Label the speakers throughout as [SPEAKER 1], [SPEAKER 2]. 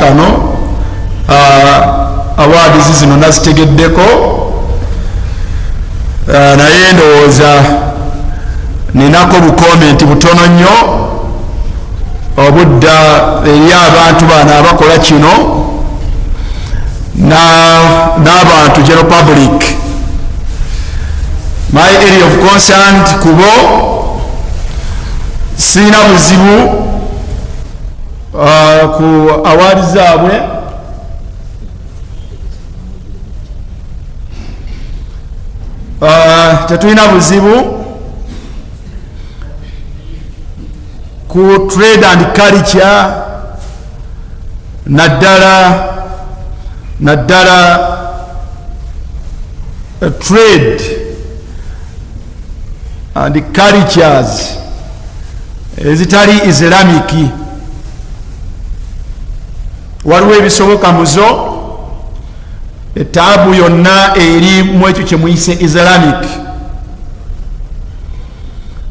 [SPEAKER 1] kano awards zino nazitegeddeko naye ndowooza ninako bukomenti butono nnyo obudda eri abantu bano abakola kino n'abantu general public. My area of concern kubo sina buzibu ku award zaabwe tetulina buzibu ku trade and culture naddala trade and cultures ezitali Islamic. Waliwo ebisoboka muzo etaabu yonna eri mu ekyo kye muyise Islamic.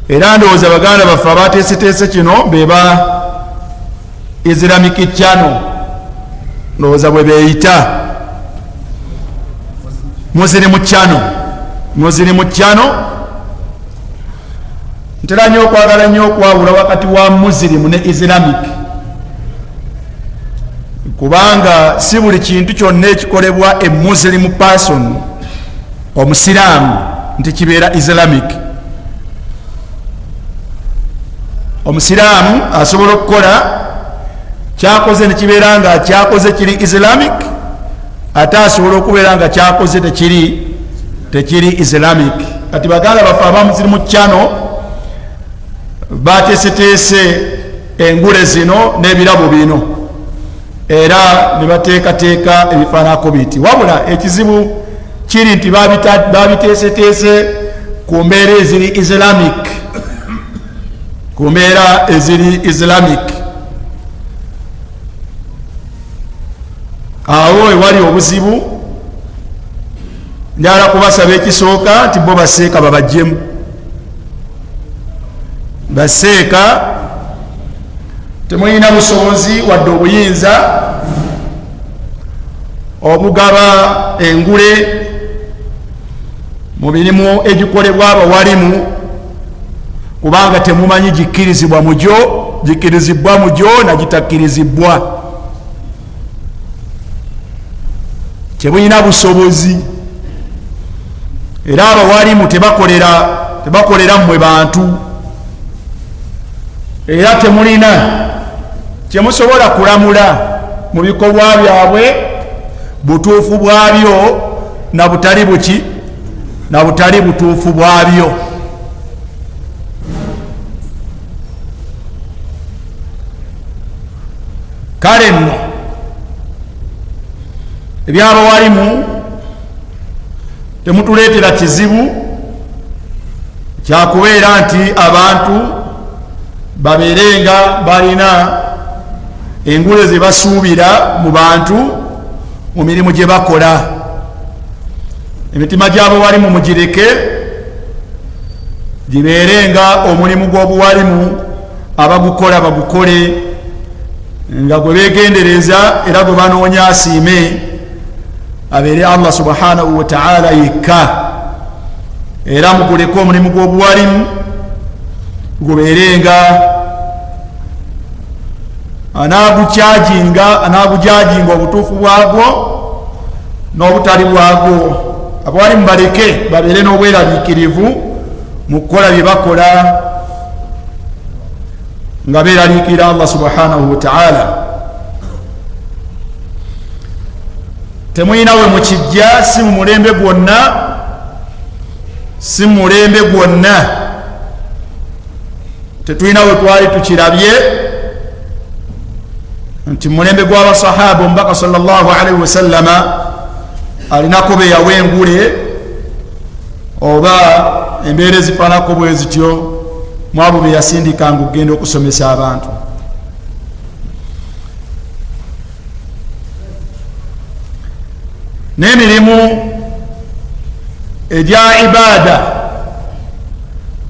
[SPEAKER 1] Era ndowooza baganda baffe abateeseteese kino beba Islamic channel ndowooza bwe beeyita Muslim channel. Ntera nnyo okwagala nnyo okwawula wakati wa Muslim ne Islamic, kubanga si buli kintu kyonna ekikolebwa a Muslim person omusiraamu nti kibeera Islamic. Omusiraamu asobola okukola kyakoze ne kibeera nga kyakoze kiri Islamic, ate asobola okubeera nga kyakoze tekiri Islamic. Kati baganda baffe aba Muslim channel bateeseteese engule zino n'ebirabo bino era ne bateekateeka ebifaanako biti, wabula ekizibu kiri nti babiteeseteese ku mbeera eziri Islamic. Awo ewali obuzibu njala kubasaba ekisooka nti bo baseeka babajjemu. Baseeka temulina busobozi wadde obuyinza obugaba engule mu mirimu egikolebwa abawalimu, kubanga temumanyi gikkirizibwa mu gyo na gitakkirizibwa. Temulina busobozi era abawalimu tebakolera mmwe bantu, era temulina kyemusobola kulamula mu bikolwa byabwe butuufu bwabyo na butali butuufu bwabyo. Kale nno ebyabawalimu temutuleetera kizibu kyakubeera nti abantu babeerenga balina engule ze basuubira mu bantu mu mirimu gye bakola. Emitima gy'abawalimu mugireke gibeerenga omulimu gw'obuwalimu abagukola bagukole nga gwe beegendereza era gwe banoonya asiime abeere Allah subhanahu wa ta'ala yekka, era muguleke omulimu gw'obuwalimu gubeerenga anaagujaginga obutuufu bwagwo n'obutali bwagwo. Abawalimu baleke babeere n'obweraliikirivu mu kukola bye bakola nga beeraliikirira Allah subhanahu wa ta'ala. Temulina we mukijja, si mu mulembe gwonna tetulina we twali tukirabye nti mulembe gw'abasahaba omubaka sallallahu alaihi wasallama alinako be yawa engule oba embeera ezifaanako bwe zityo mu abo be yasindikanga okugenda okusomesa abantu. N'emirimu egya ibaada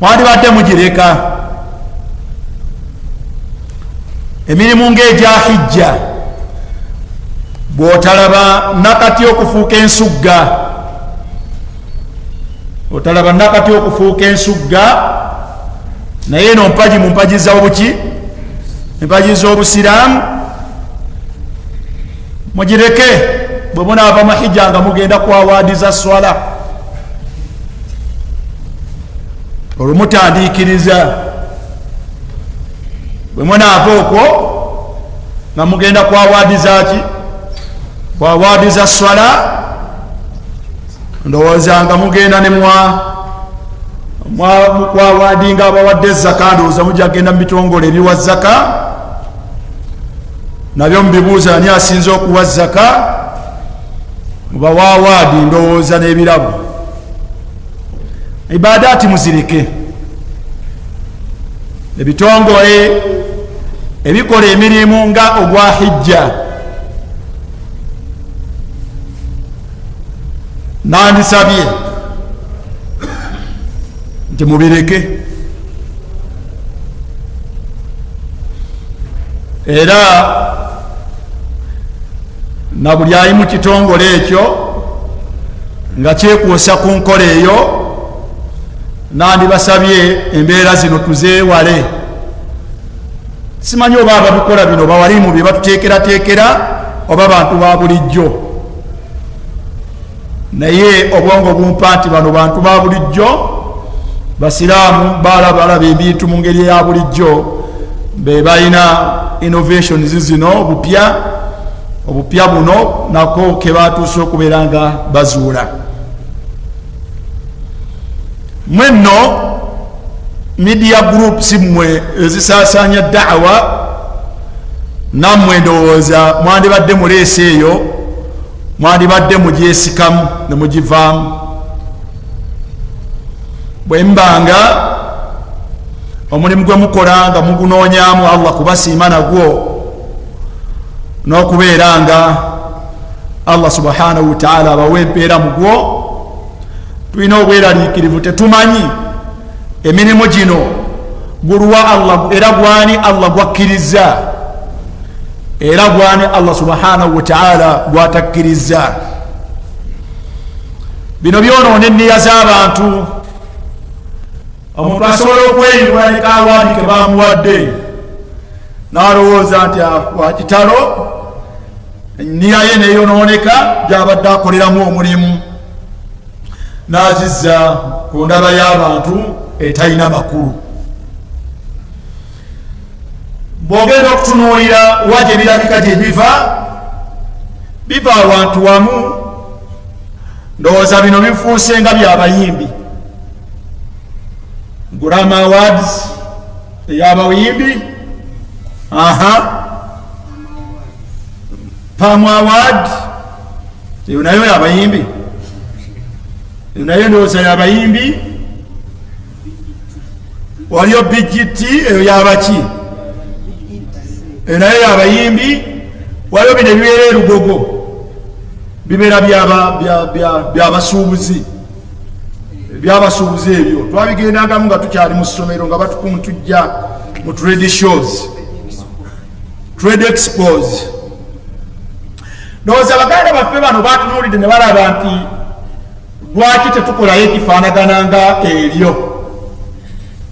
[SPEAKER 1] mwandibadde mugireka. Emirimu ng'egya hijja bw'otalaba nakati okufuuka ensugga, otalaba nakati okufuuka ensugga, naye eno mpagi mu mpagi z'obuki, empagi z'obusiraamu mugireke. bwe munaava mu hijja nga mugenda ku awaadi za swala, olwo mutandiikiriza. bwe munaava okwo nga mugenda ku awaadi zaki, ku awaadi za swala, ndowooza nga mugenda ne ku awaadi nga abawadde zaka, ndowooza mujja kgenda mu bitongole ebiwa zaka, nabyo mubibuuza ani asinze okuwa zaka, mubawa awaadi, ndowooza n'ebirabo. Ibadaati muzireke. Ebitongole ebikola emirimu nga ogwa hijja nandisabye nti mubireke, era na buli ali mu kitongole ekyo nga kyekuusa ku nkola eyo, nandibasabye embeera zino tuzeewale. Simanyi oba ababikola bino bawalimu bye batuteekerateekera oba bantu ba bulijjo, naye obwongo bumpa nti bano bantu ba bulijjo, basiraamu balabalaba ebintu mu ngeri eya bulijjo, be balina innovations zino, obupya buno nako ke batuuse okubeera nga bazuula. Mwenno media groups mmwe ezisaasaanya da'wa, nammwe ndowooza mwandibadde muleese eyo, mwandibadde mugyesikamu ne mugivaamu. bwe mbanga omulimu gwe mukola nga mugunoonyaamu Allah kubasiima nagwo, n'okubeera nga Allah subhanahu wa ta'ala abawa empeera mu gwo, tulina obweraliikirivu. Tetumanyi emirimu gino guluwa Allah, era gwani Allah gwakkiriza, era gwani Allah subhanahu wa ta'ala gwatakkiriza. Bino byonoona enniya z'abantu. Omuntu asobola okweyirwa ne kawaadi ke bamuwadde n'alowooza nti wakitalo, enniya ye neyonooneka gy'abadde akoleramu omulimu, n'azizza ku ndaba y'abantu etalina makulu. Bw'ogenda okutunuulira waje ebirabika gye biva awantu wamu, ndowooza bino bifuuse nga byabayimbi. Grammy Awards ey'abayimbi, Palm Award eyo nayo y'abayimbi, eyo nayo ndowooza y'abayimbi. Waliyo BGT eyo y'abaki, eyo nayo y'abayimbi. Waliyo bino ebibeera erugogo, bibeera by'abasuubuzi, ebyabasuubuzi ebyo twabigendangamu nga tukyali mu ssomero nga batukuntujja mu trade shows, trade expos. Ndowooza baganda baffe bano batunuulidde ne balaba nti lwaki tetukolayo ekifaanagana nga eryo,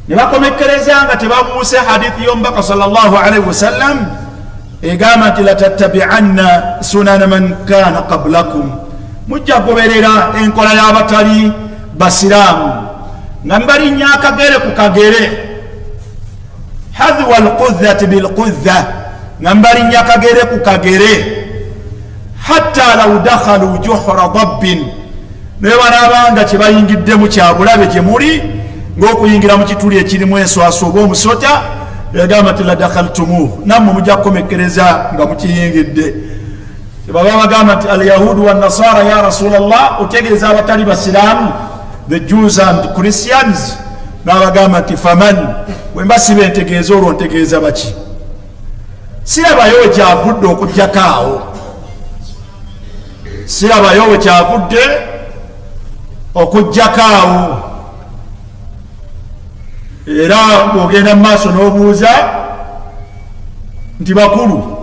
[SPEAKER 1] ne bakomekkereza nga tebabuuse hadithi y'omubaka sallallahu alaihi wasallam egamba nti latattabi'anna sunana man kana qablakum, mujja kugoberera enkola y'abatali basiraamu nga mbalinnya akagere ku kagere, hadhwa alqudhati bilqudha, nga mbalinnya akagere ku kagere, hatta law dakhalu juhra dabbin, naye banaabanga kye bayingiddemu kyabulabe gye muli, ng'okuyingira mu kituli ekirimu enswaswa oba omusota, yagamba nti la dakhaltumuhu, nammwe mujja kukomekkereza nga mukiyingidde. Baba bagamba nti alyahudu wannasara ya rasulallah, otegeeza abatali basiraamu, the Jews and Christians, n'abagamba nti faman, bwemba siba entegeeza olwo ntegeeza baki? Sirabayo we kyavudde okuggyako awo, sirabayo we kyavudde okuggyako awo. Era bw'ogenda mu maaso n'obuuza nti bakulu,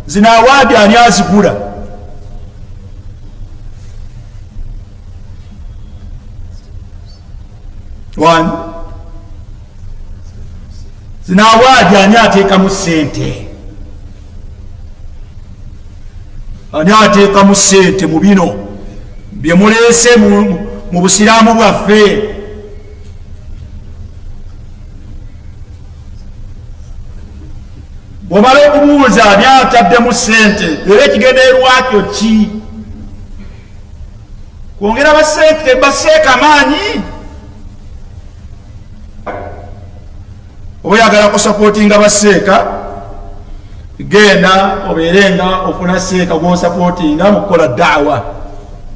[SPEAKER 1] zino awaadi ani azigula? One. Zinawaadi ani ateekamu ssente, ani ateekamu ssente mu bino bye muleese mu busiraamu bwaffe. Bw'omala okubuuza ani ataddemu ssente era ekigendererwa kyo ki? Kwongera baseeka maanyi? Oba oyagala kusapootinga baseeka, genda obeerenga ofuna seeka gw'osapootinga mu kukola daawa.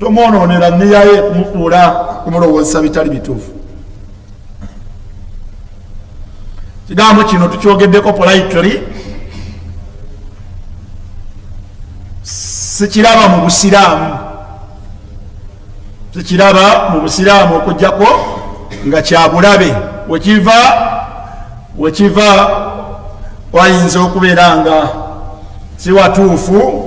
[SPEAKER 1] Tomwonoonera niyaye kumufuula kumulowozesa bitali bituufu. Kigambo kino tukyogeddeko politely, sikiraba mu busiraamu, sikiraba mu busiraamu okujjako nga kyabulabe. Wekiva wayinza okubeera nga si watuufu.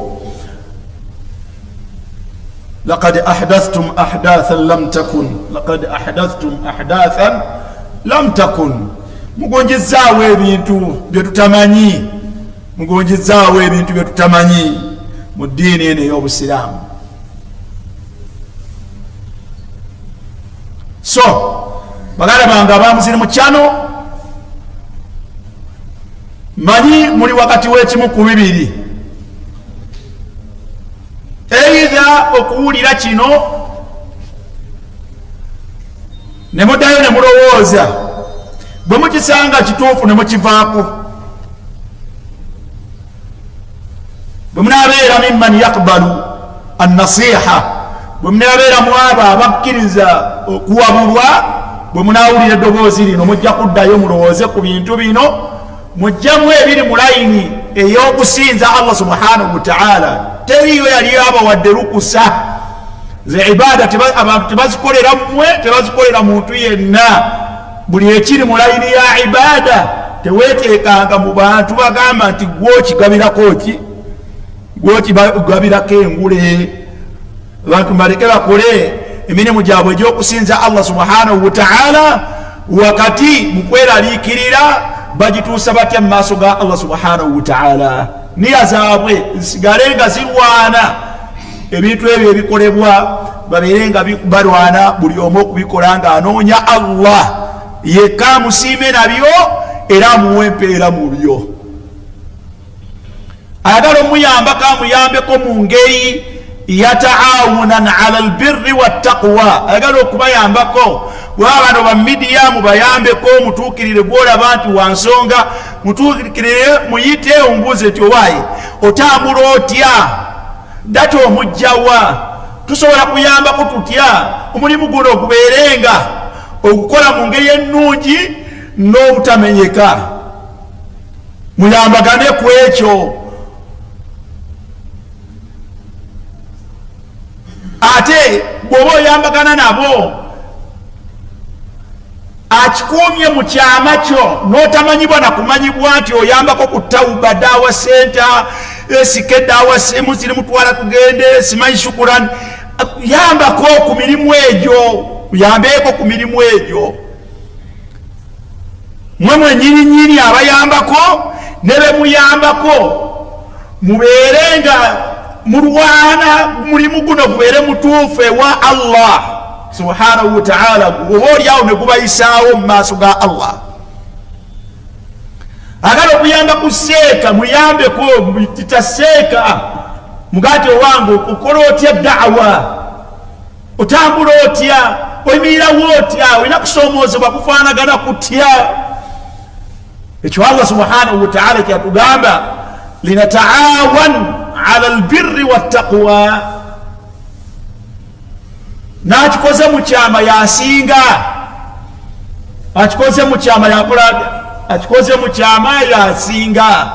[SPEAKER 1] Laqad ahdathtum ahdathan lam takun, laqad ahdathtum ahdathan lam takun. Mugonjezaawo ebintu bye tutamanyi, mugonjezaawo ebintu bye tutamanyi mu ddiini eno ey'obusiraamu. So baganda bange abamuziri mu kyano, manyi muli wakati w'ekimu ku bibiri: eitha okuwulira kino ne muddayo ne mulowooza, bwe mukisanga kituufu ne mukivaako, bwe munaabeera mimman yaqbalu annasiha, bwe munaabeera mu abo abakkiriza okuwabulwa, bwe munaawulira eddoboozi lino mujja kuddayo mulowooze ku bintu bino, mujjamu ebiri mu layini ey'okusinza Allah subhanahu wa ta'ala. Teriyo yali abawadde lukusa ze ibaada abantu tebazikolera mmwe, tebazikolera muntu yenna. Buli ekiri mu layini ya ibaada teweeteekanga mu bantu bagamba nti gwokigabirako ki, gwokigabirako engule. Abantu baleke bakole emirimu gyabwe egy'okusinza Allah subhanahu wa ta'ala, wakati mu kweraliikirira bagituusa batya mu maaso ga Allah subhanahu wa ta'ala. Niya zaabwe zisigale nga zirwana, ebintu ebyo ebikolebwa babeere nga balwana, buli omu okubikola nga anoonya Allah yekka musiime nabyo era amuwe empeera mu byo. Ayagala omuyambako amuyambeko mu ngeri yataawunan ala albirri wattaqwa. Ayagala okubayambako bwaba bano ba midiya mubayambeko, mutuukirire gwolaba nti wansonga, mutuukirire muyite ombuuze ti owaaye otambula otya, data omujjawa, tusobola kuyambako tutya omulimu guno gubeerenga okukola mu ngeri ennungi n'obutamenyeka. Muyambagane ku ekyo. Ate bw'oba oyambagana nabo, akikuumye mu kyama kyo n'otamanyibwa na kumanyibwa nti oyambako ku tawuba daawa senta, esike daawa semu ziri mutwala tugende, simanyi shukurani, yambako ku mirimu egyo, yambeeko ku mirimu egyo. Mwe mwenyininyini abayambako ne be muyambako mubeere nga mulwana mulimu guno gubeere mutuufu ewa Allah subhanahu wa ta'ala. Oba oliawo ne gubayisaawo mu maaso ga Allah. Agala okuyamba ku seeka, muyambeko titaseeka mugati owange okola otya da'wa, otambula otya, oyimirirawo otya, olina kusoomoozebwa kufaanagana kutya. Ekyo Allah subhanahu wa ta'ala kyatugamba linataawan ala albirri wattaqwa. Nakikoze mu kyama yasinga, akikoze mu kyama yakola, akikoze mu kyama yasinga.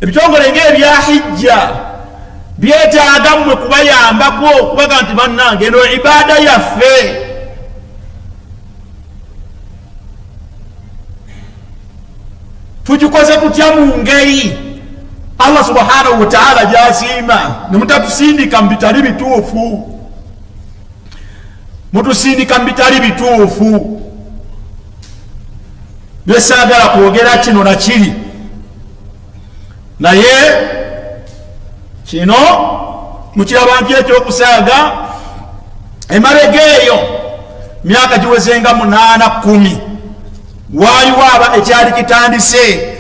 [SPEAKER 1] Ebitongole ng'ebya hijja byetaaga mmwe kubayambako, okubaga nti bannange eno ibaada yaffe. Tugikoze tutya mu ngeri Allah subhanahu wa ta'ala gyasiima, ne mutatusindika mu bitali bituufu. mutusindika mu bitali bituufu byesagala kwogera kino na kiri naye kino mukiraba nti ekyokusaaga emabega eyo myaka giwezenga 8-10 waliwo aba ekyali kitandise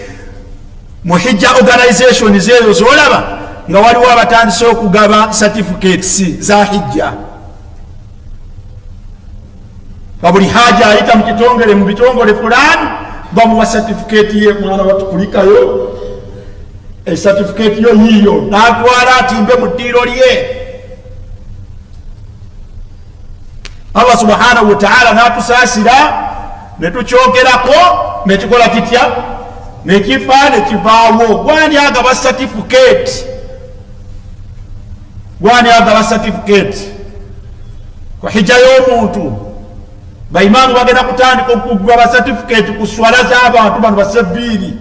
[SPEAKER 1] mu hijja organizations ezo zolaba nga waliwo abatandise okugaba certificates za hijja babuli haja ayita mukitongole mu bitongole fulani bamuwa certificate ye mwana watukulikayo certificate yo yiyo natwala atimbe mu ddiiro lye Allah subhanahu wa ta'ala natusaasira netukyogerako nekikola kitya nekifa nekivaawo gwani agaba certificate ku hijja y'omuntu baimamu bagenda kutandika okugaba certificate ku swala z'abantu bano basabbiiri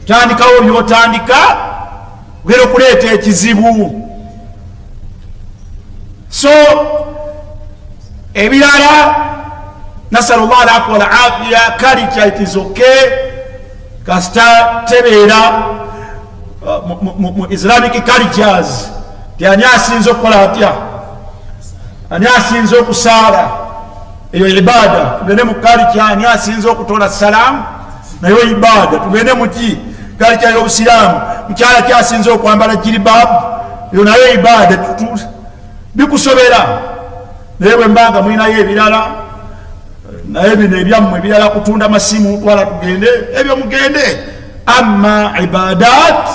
[SPEAKER 1] tandikawo byotandika ogera okuleeta ekizibu so ebirala nasalullah alafu wal afiya culture it is okay kasita tebeera mu islamic cultures tyani asinza okukola atya ani asinza okusaala eyo ibada tugende mu culture ani asinza okutola salaamu nayo ibada tugende muki culture y'obusiraamu mukyala kyasinza okwambala jiribabu eyo nayo ibada bikusobera naye bwe mbanga mulinayo ebirala naye bino ebyammwe ebirala kutunda masimu twala tugende ebyo mugende amma ibadat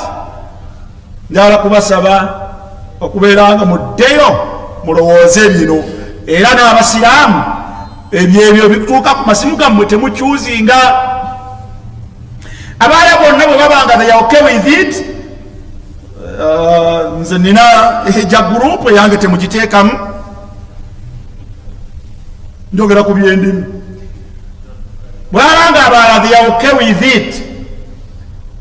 [SPEAKER 1] njala kubasaba okubeeranga muddeyo mulowooze bino era n'abasiraamu ebyo bituuka ku masimu gammwe temukyuzinga abaala bonna bwe babanga they are okay with it nze nina hijja group yange temugiteekamu njogera ku byendimi bwabanga abaala they are okay with it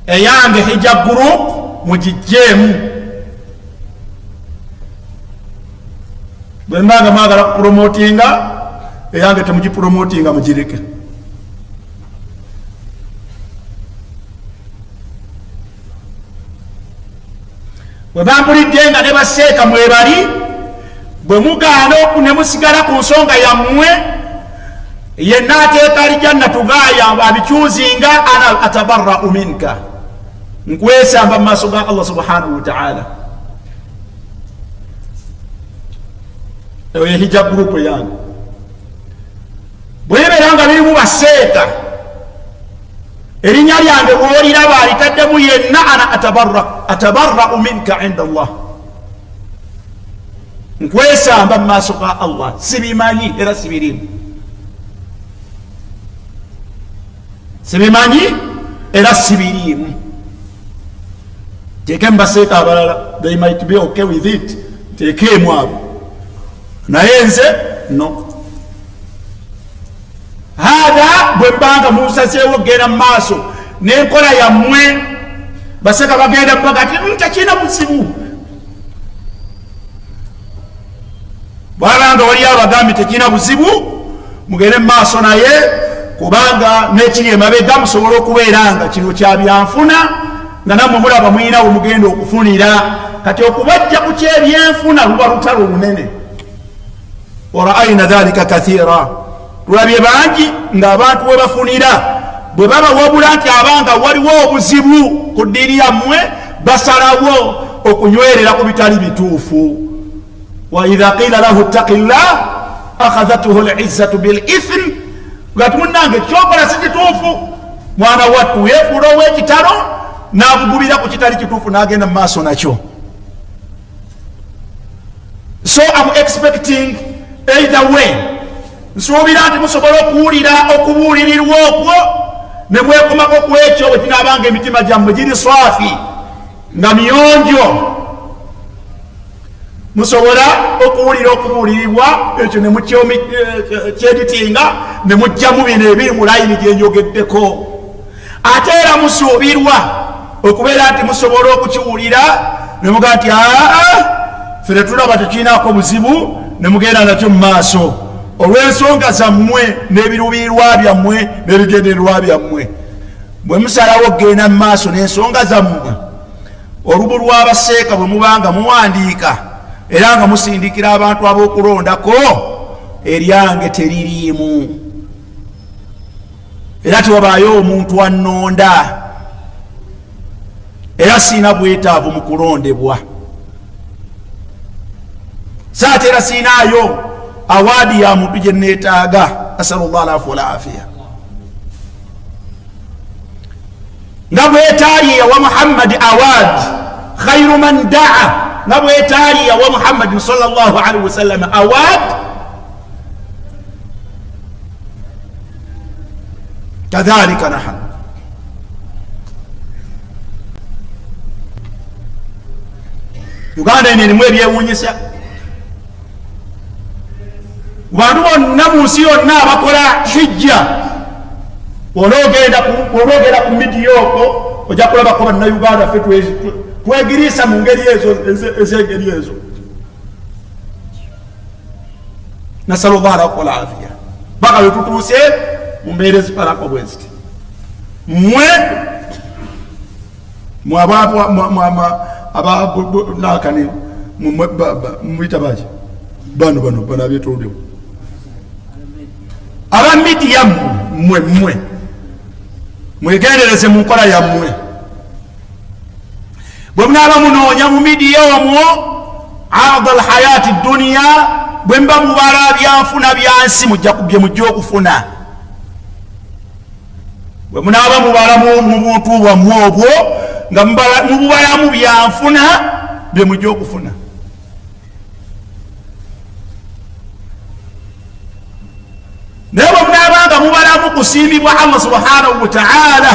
[SPEAKER 1] eyange hijja group mugijjeemu bwe mbanga mwagala kupromotinga eyange temugipromotinga mugireke bwe bambulidde nga ne baseeka mwebali bwe mugaana okunemusigala ku nsonga yammwe yenna ateeka aljanna tugaaya abikyuzinga ana atabarra'u minka nkwesamba mu maaso ga Allah subhanahu wa ta'ala eyo hijja group yange bwebeera nga birimu baseeka erinnya lyange bwoliraba alitaddemu yenna ana atabarra'u minka inda Allah nkwesamba mu maaso ga Allah sibimanyi era sibirimu sibimanyi era sibirimu teekemu baseeka abalala they might be okay with it teekemu abo naye nze no hatha bwe mbanga musazeewo genda mu maaso n'enkola yammwe baseka bagenda bagati tekina buzibu bwabanga wali abagambi tekina buzibu mugende mu maaso naye kubanga n'ekiri emabega musobole okubeera nga kino kya byanfuna nga nammwe mulaba mulinawo mugenda okufunira kati okubajja ku kyebyenfuna luba lutalo lunene waraaina dhalika kathira tulabye bangi ng'abantu we bafunira bwe baba wabula nti abanga waliwo obuzibu ku ddiini yammwe basalawo okunywerera ku bitali bituufu wa idha qila lahu ttaqillah akhadhathu al-izzatu bil ithm gati munnange kyokola si kituufu mwana wattu yeefuula ow'ekitalo n'abugubira ku kitali kituufu n'agenda mu maaso nakyo so I'm expecting either way nsuubira nti musobola okuwulira okubuulirirwa okwo ne mwekomako ku ekyo bwe kinaabanga emitima gyammwe giri swafi nga miyonjo musobola okuwulira okubuulirirwa ekyo ne mukyeditinga ne mujjamu bino ebiri mu layini gyenjogeddeko ate era musuubirwa okubeera nti musobola okukiwulira ne mugaa nti fere tulaba tekiinaako buzibu ne mugenda nakyo mu maaso olw'ensonga zammwe n'ebiruubirirwa byammwe n'ebigendererwa byammwe. Bwe musalawo genda mu maaso n'ensonga zammwe, olubu lw'abaseeka bwe mubanga muwandiika era nga musindikira abantu ab'okulondako, eryange teririimu era tewabaayo omuntu annonda era siina bwetaavu mu kulondebwa. Saate era siinaayo awaadi ya muntu gye neetaaga. Asalullah alafu walaafiya. nga bwetaali yawa Muhammad awaadi khairu man daa, nga bwetaali yawa Muhammad sallallahu alaihi wasallam awaadi, kadhalika nahnu Uganda erimu ebyewuunyisa. Bantu bonna mu nsi yonna abakola hijja, olwogenda ku midiya okwo ojja kulabako bannayuganda ffe twegiriisa mu ngeri ez'engeri ezo. Nasalullah alafu walaafiya. Baka lwe tutuuse mu mbeera ezifanako bwe ziti. Mmwe nakani mwita baki bano abyetoloddewo aba midiya mmwe mwegendereze mu nkola yammwe. Bwe munaaba munoonya mu midiya omwo arda alhayati duniya, bwe mba mubala byanfuna byansi bye mujja okufuna. Bwe munaaba mubala mu buntu bwammwe obwo nga mubalamu byanfuna bye mujja okufuna. Naye bwe munaabanga mubalamu kusiimibwa Allah subhanahu wa ta'ala,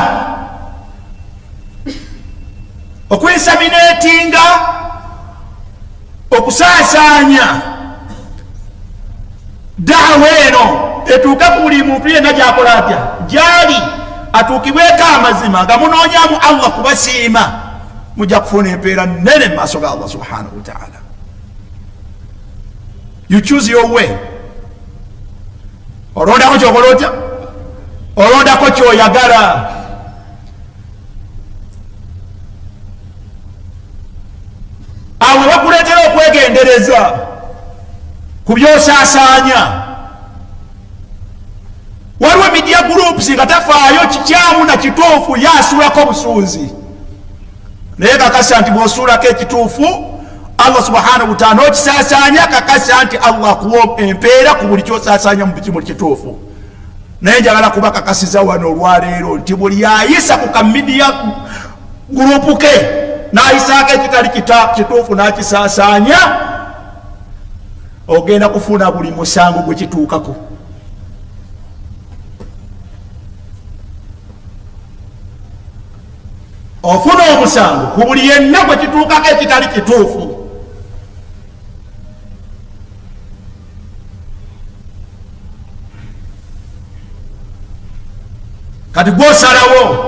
[SPEAKER 1] okwesaminatinga, okusaasaanya daawa eno etuuka ku buli muntu yenna gyakola atya, gyali atuukibweko amazima nga munoonyamu Allah kubasiima, mujja kufuna empeera nnene mu maaso ga Allah subhanahu wa ta'ala. You choose your way. Olondako kyokola otya? Olondako kyoyagala. Awo bakuleetera okwegendereza ku byosaasaanya. Waliwo media groups nga tafaayo kikyamu na kituufu, yasulako busunzi. Naye kakasa nti bw'osuulako ekituufu, Allah subhanahu wa ta'ala n'okisaasaanya, kakasa nti Allah akuwa empeera ku buli kyosaasaanya mu buli kituufu. Naye njagala kubakakasiza wano olwaleero nti buli yayisa ku kamedia group ke n'ayisaako ekitali kituufu n'akisaasaanya, ogenda kufuna buli musango gwe kituukako. Ofuna omusango ku buli yenna gwe kituukako ekitali kituufu. Kati gw'osalawo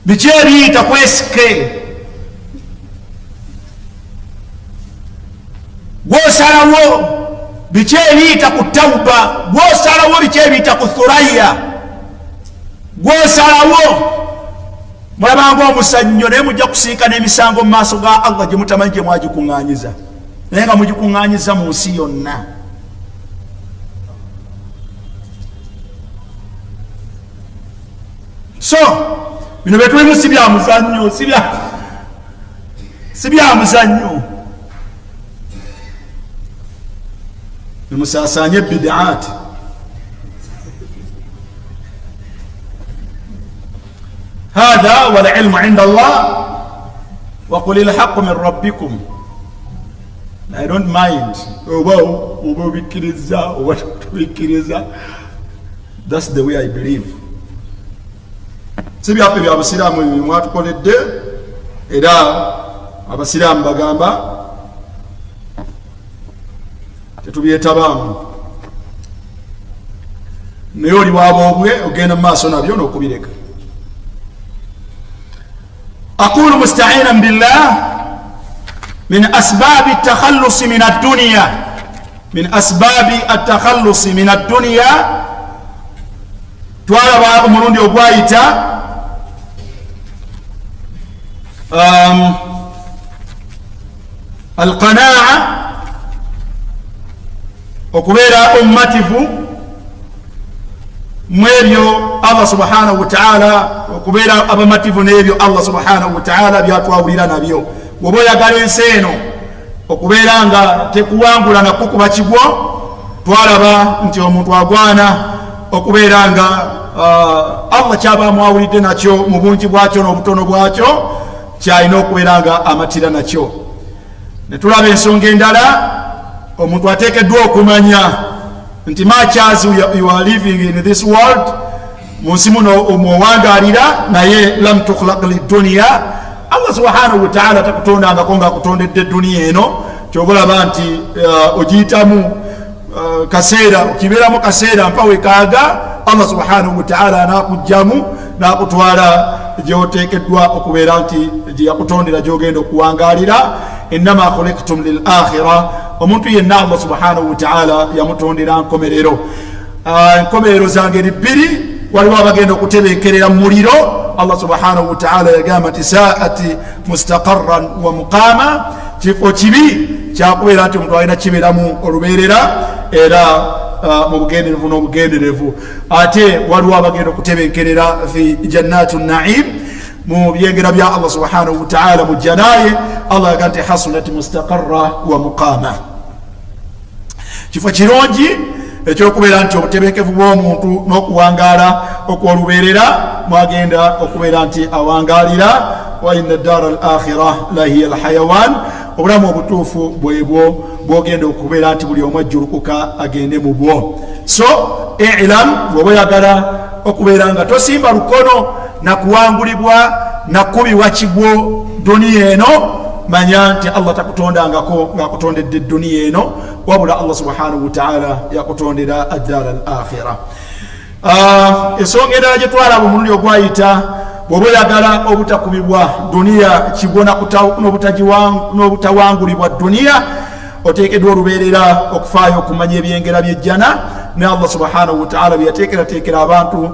[SPEAKER 1] biki ebiyita kwesike, gw'osalawo biki ebiyita ku tawuba, gw'osalawo biki ebiyita ku thuraya, gw'osalawo mulabanga omusannyo naye mujja kusinkana emisango mu maaso ga Allah gye mutamanyi gye mwagikuŋŋaanyiza, naye nga mugikuŋŋaanyiza mu nsi yonna. So bino betulimu si bya muzannyo, si bya muzannyo. Nimusaasaanye bid'aati. هذا والعلم عند الله وقل الحق من ربكم. I don't mind oba bikiriza oba tubikiriza. That's the way I believe. Sibyaffe bya Abasiraamu mwatukoledde, era Abasiraamu bagamba tetubyetabamu, naye oli waabobwe ogenda mu maaso nabyo n'okubireka. أقول مستعينا بالله من أسباب التخلص من الدنيا من أسباب التخلص من الدنيا توالى أمرون يبوايتا القناعة وكبيرا أمته mwebyo Allah subhanahu wa ta'ala okubeera abamativu n'ebyo Allah subhanahu wa ta'ala byatwawulira nabyo woba oyagala ensi eno okubeera nga tekuwangula nakukuba kigwo twalaba nti omuntu agwana okubeera nga Allah kyaba amwawulidde nakyo mu bungi bwakyo n'obutono bwakyo kyalina okubeera nga amatira nakyo. Ne tulaba ensonga endala omuntu ateekeddwa okumanya nti much as you are living in this world munsi muno omwowangalira naye lam tukhlaq lidunya Allah subhanahu wa ta'ala takutondangako nga akutondedde edduniya eno kyobalaba nti ogiyitamu kaseera okibeeramu kaseera mpa wekaaga Allah subhanahu wa ta'ala anakugjamu nakutwala gyoteekeddwa okubeera nti gyeyakutondera gyogenda okuwangalira. innama khuliqtum lil akhirah omuntu yenna Allah subhanahu wa ta'ala yamutondera nkomerero. Enkomerero zangeri bbiri waliwo abagenda okutebeekerera mu muliro. Allah subhanahu wa ta'ala yagamba nti saati mustaqarran wa muqama kifo kibi kyakubeera nti omuntu alina kibeeramu olubeerera era mu bugenderevu n'obugenderevu. Ate waliwo abagenda okutebeekerera fi jannatu naim mu byengera bya Allah subhanahu wa ta'ala mu janaye. Allah yagamba nti hasunat mustaqarra wa muqama kifo kirungi ekyokubeera nti obutebeekevu bw'omuntu n'okuwangaala okw'olubeerera mwagenda okubeera nti awangalira. wa inna ddara al akhira la hiya al hayawan obulamu obutuufu bwebwo bwogenda okubeera nti buli omu ajjulukuka agende mu bwo. So ilam bw'oba oyagala okubeera nga tosimba lukono nakuwangulibwa nakubibwa kigwo duniya eno manya nti Allah takutondangako ng'akutondedde duniya eno wabula Allah subhanahu wa ta'ala yakutondera addara al akhira. Ensonga endala gye twalaba omulundi ogwayita bw'oba oyagala obutakubibwa duniya kigwo n'obutawangulibwa duniya oteekeddwa olubeerera okufaayo okumanya ebyengera by'ejjana ne Allah subhanahu wa ta'ala byeyateekerateekera abantu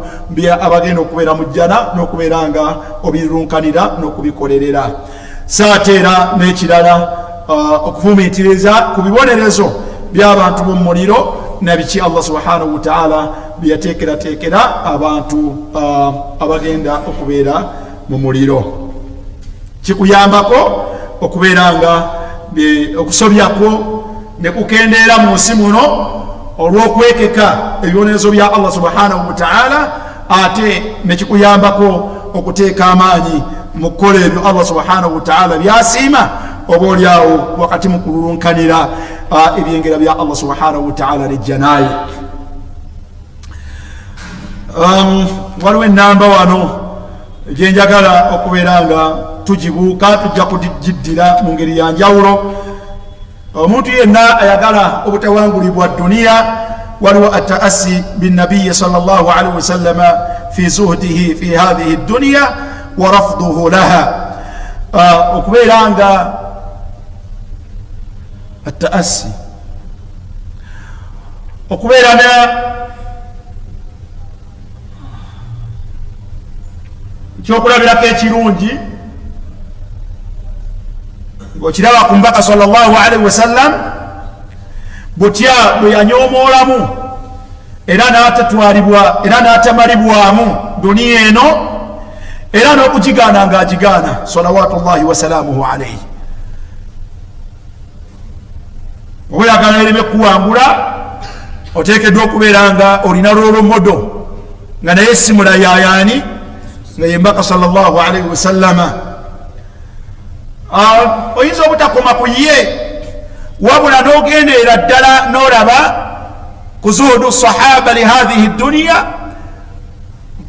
[SPEAKER 1] abagenda okubeera mu jjana n'okubeera nga obirunkanira n'okubikolerera. Saateera n'ekirala okuvumiitiriza ku bibonerezo by'abantu b'omu muliro nabiki Allah subhanahu wa ta'ala byeyateekerateekera abantu abagenda okubeera mu muliro. Kikuyambako okubeera nga okusobyako ne kukendeera mu nsi muno olw'okwekeka ebibonerezo bya Allah subhanahu wa ta'ala ate ne kikuyambako okuteeka amaanyi mu kukola ebyo Allah subhanahu wa ta'ala byasiima oba olyawo wakati mu kululunkanira ebyengera bya Allah subhanahu wa ta'ala nejjanaye. Waliwo enamba wano gyenjagala okubeera nga tugibuuka tujja kugiddira mu ngeri ya njawulo. Omuntu yenna ayagala obutawangulibwa duniya waliwo ataasi binnabiyi sallallahu alaihi wasallama fi zuhdihi fi hadhihi dunya wa rafduhu laha. Okubeera nga ataasi okubeera kyokulabirako ekirungi ng'okiraba ku mbaka sallallahu alaihi wasallam butya bwe yanyoomolamu era n'atatwalibwa era n'atamalibwamu duniya eno era n'okugigaana ng'agigaana salawatullahi wasalaamuhu alaihi. oba oyagala ereme kuwangula oteekeddwa okubeera nga olina loolo modo nga naye simula yayaani nga ye mbaka sallallahu alaihi wasallama. Oyinza obutakoma ku ye wabula n'ogendeera ddala n'olaba ku zuhudu sahaba li hadhihi dunya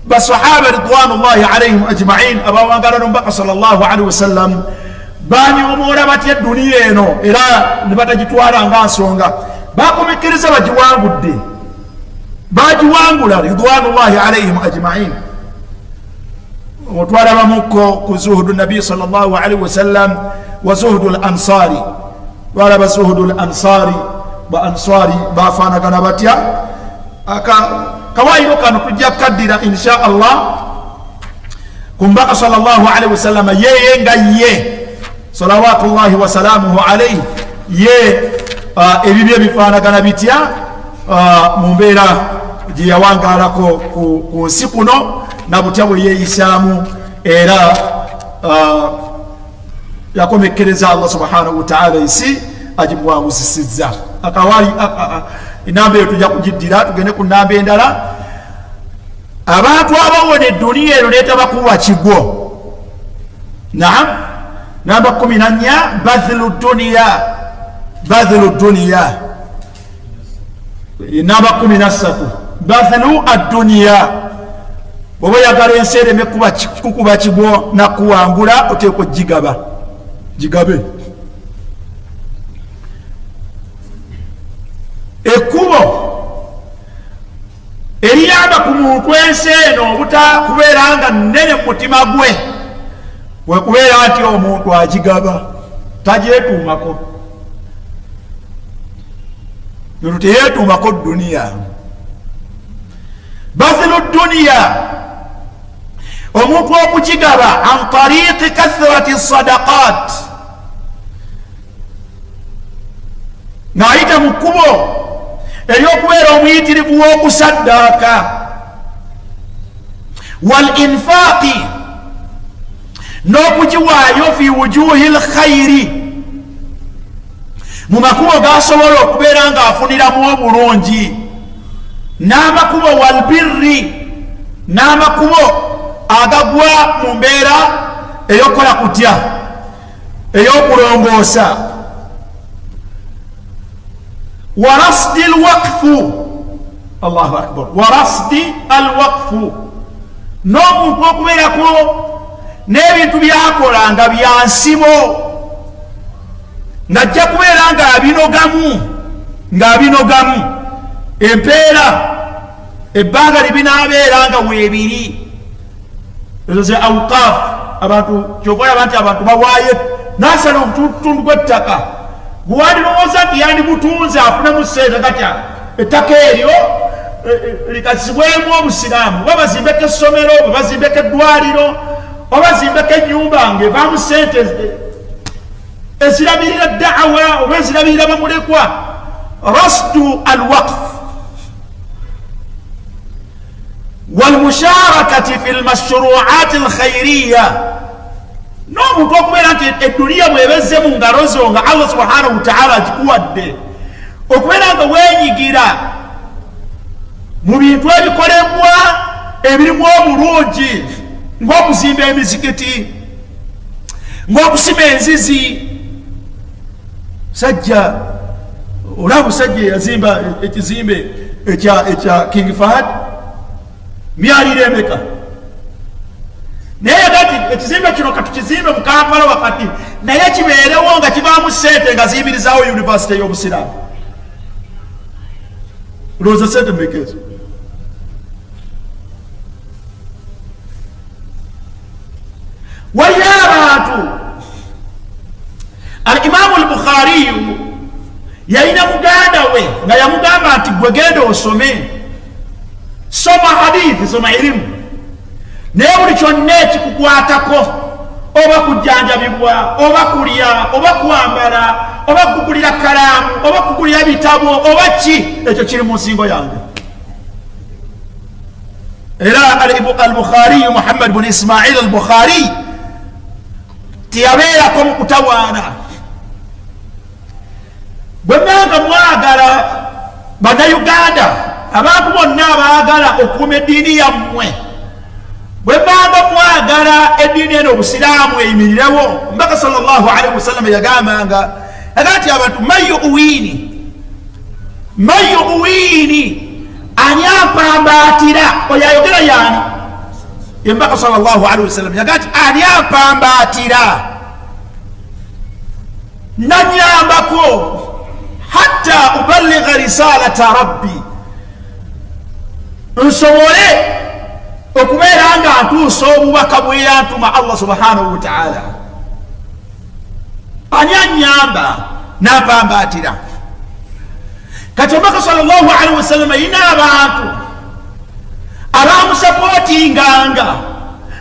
[SPEAKER 1] basahaba ridwanullahi alaihim ajma'in abawangala n'omubaka sallallahu alaihi wasallam banyomoola batya duniya eno era ne batagitwala nga nsonga bakomekkereza bagiwangudde bagiwangula ridwanullahi alaihim ajma'in. Twalabamuko ku zuhudu nabi sallallahu alaihi wasallam wa zuhdu al-ansari walaba zuhdu al-ansari ba ansari bafanagana batya kawairo kano tujja kaddira insha Allah kumbaka sallallahu alaihi wasallam yeye nga ye salawatullahi wa salamuhu alayhi ye ebibye bifanagana bitya mu mbeera gye yawangalako ku nsi kuno na butya bwe yeeyisaamu era yakomekereza Allah subhanahu wa ta'ala ensi agibwabuzisizza akawali enamba eyo tujja kugiddira tugende ku namba endala abantu abawona edduniya eno neetabakuwa kigo naam namba 14 badhlu duniya namba 13 badhlu ad-dunya bwoba oyagala ensi ereme kukuba kigo nakuwangula oteekwa gigabe ekkubo eriyamba ku muntu ensi eno obutakubeera nga nnene mu mutima gwe wekubeera nti omuntu agigaba tagyetuumako nno teyeetuumako duniya badhlu duniya omuntu okugigaba an tariqi kathrati sadaqat ng'ayita mu kkubo eryokubeera omuyitirivu w'okusaddaaka wal infaqi n'okugiwaayo fi wujuhi lkhayri mu makubo gasobola okubeera ng'afuniramu obulungi n'amakubo wal birri n'amakubo agagwa mu mbeera ey'okukola kutya ey'okulongoosa warasdi alwaqfu Allahu akbar warasdi alwaqfu n'omuntu okubeerako n'ebintu byakola nga byansibo ng'ajja kubeera ng'abinogamu empeera ebbanga libinaabeera nga weebiri ezo ze awqaf abantu kyovaolaba nti abantu bawaayo nasala obutundu bw'ettaka bwewandilowooza nti yandibutunze afunemu sente gatya ettaka eryo likasibwemu obusiraamu oba bazimbeko essomero oba bazimbeko eddwaliro oba bazimbeko ennyumba ng'evaamu sente ezirabirira da'awa oba ezirabirira bamulekwa rasdu alwaqf walmusharakati fi lmashruati alkhairiya n'omuntu okubeera nti edduniya bwebezze mu ngalo zo nga Allah subhanahu wa ta'ala agikuwadde okubeera nga weenyigira mu bintu ebikolebwa ebirimu obulungi ng'okuzimba emizikiti ng'okusima enzizi sajja olaba musajja yazimba ekizimbe ekya King Fahd myaliro emeka naye gati ekizimbe kino katukizimbe mu Kampala wakati naye kibeerewo nga kivaamu sente nga ziyimirizaawo yunivasite y'obusiraamu olowooza sente mekezo waliyo abantu al-Imaamu al-Bukhariyu yalina muganda we nga yamugamba nti gwe genda osome soma hadithi soma ilimu naye buli kyonna ekikukwatako oba kujjanjabibwa oba kulya oba kwambala oba kugulira kalaamu oba kugulira bitabo oba ki ekyo kiri mu nsingo yange era al-Bukhariyu Muhammad bin Ismail al-Bukhari tiyabeerako mu kutawaana bwe mwanga mwagala bannayuganda abantu bonna abaagala okuuma eddiini yammwe bwe mwanga mwagala eddiini eno obusiraamu eyimirirewo mbaka sallallahu alaihi wasallam yagambanga nti abantu mayu uwini ani ampambaatira oyo ayogera yaani yembaka sallallahu alaihi wasallam yaga nti ani ampambaatira nanyambako hatta uballigha risalata rabbi nsobole okubeera nga ntuusa obubaka bwe yantuma Allah subhanahu wa ta'ala ani anyamba napambatira kati omubaka sallallahu alaihi wasallam yina abantu abamusapotinganga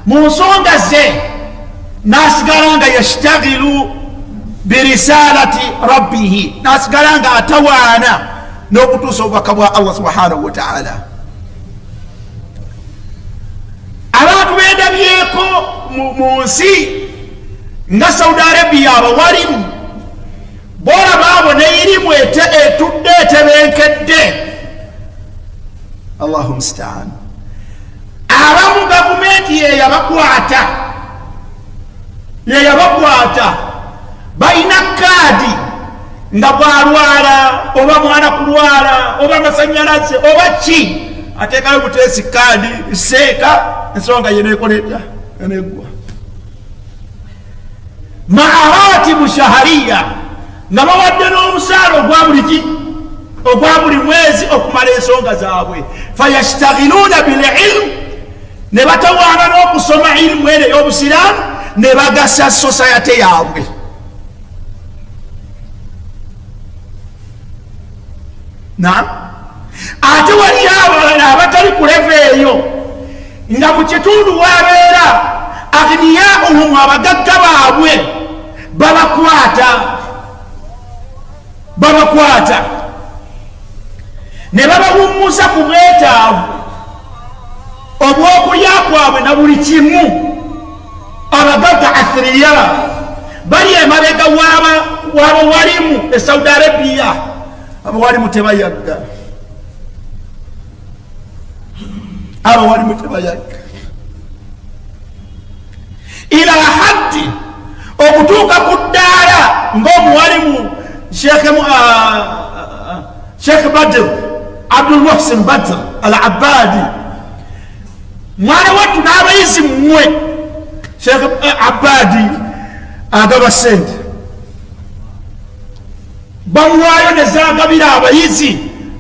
[SPEAKER 1] mu nsonga ze nasigalanga yashtaghilu birisalati rabbihi nasigalanga atawaana n'okutuusa obubaka bwa Allah subhanahu wa ta'ala. Abantu bendabyeko mu nsi nga Saudi Arabia abawalimu bora baabona irimu etudde etebenkedde. Allahu musta'an. Abamu gavumenti yeyabakwata balina kaadi nga bwalwala oba mwana kulwala oba masanyalaze oba ki ateekayo buteesi kaadi seeka ensonga yenekoleta enegwa maaratibu shahariya nga bawadde n'omusaala ogwa buli mwezi okumala ensonga zaabwe. Fayashtaghiluuna bililmu ne batawaana n'okusoma ilimu eno ey'obusiraamu ne bagasa sosayate yaabwe. Ate waliyo abalala abatali ku leve eyo nga mu kitundu wabeera aghniyauhum abagagga baabwe babakwata ne babawummusa ku bwetaavu obw'okulya kwabwe na buli kimu. Abagagga athiriya bali emabega w'abawalimu e Saudi Arabia. Abawalimu tebayagga, ila haddi okutuuka ku ddaala ng'omuwalimu Sheikh Badr Abdul Muhsin Badr al-Abbadi mwana wattu n'abayizi mmwe Sheikh Abbadi agaba sente bamuwaayo ne zaagabira abayizi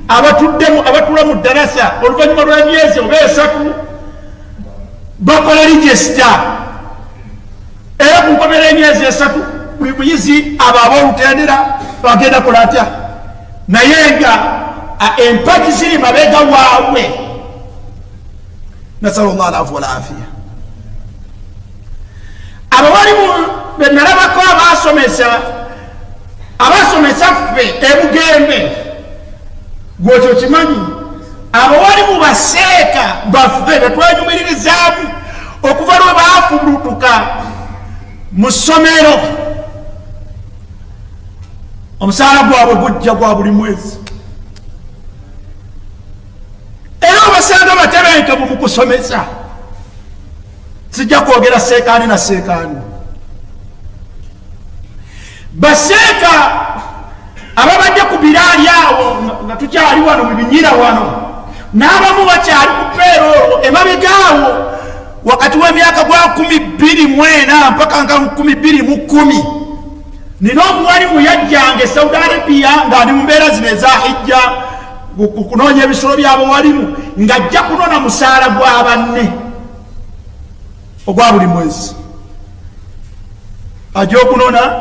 [SPEAKER 1] abatula mu ddarasa oluvannyuma lw'emyezi oba 3 bakola register era ku nkomera emyezi 3 buli muyizi abo ab'olutendera bagenda kola atya naye nga empagi ziri mabega waabwe. Nasalullah alafu walafiya. Abawalimu benalabako abasomesa ffe ebugembe gwekyo kimanyi abawalimu baseeka baffe betwenyumiririzaamu okuva lwe baafulutuka mu ssomero omusaala gwabwe gujja gwa buli mwezi era obasanga batebenkevu mu kusomesa. Sijja kwogera seekaani na seekaani. Baseeka ababadde ku biraali awo nga tukyali wano mu binyira wano n'abamu bakyali ku peerolo emabegaawo wakati w'emyaka gwa 2024 mpaka nga 2010 nina omuwalimu yajjanga e Saudi Arabia ng'ali mu mbeera zino eza hijja kunoonya ebisolo by'abawalimu ng'ajja kunona musaala gwa banne ogwa buli mwezi ajja okunona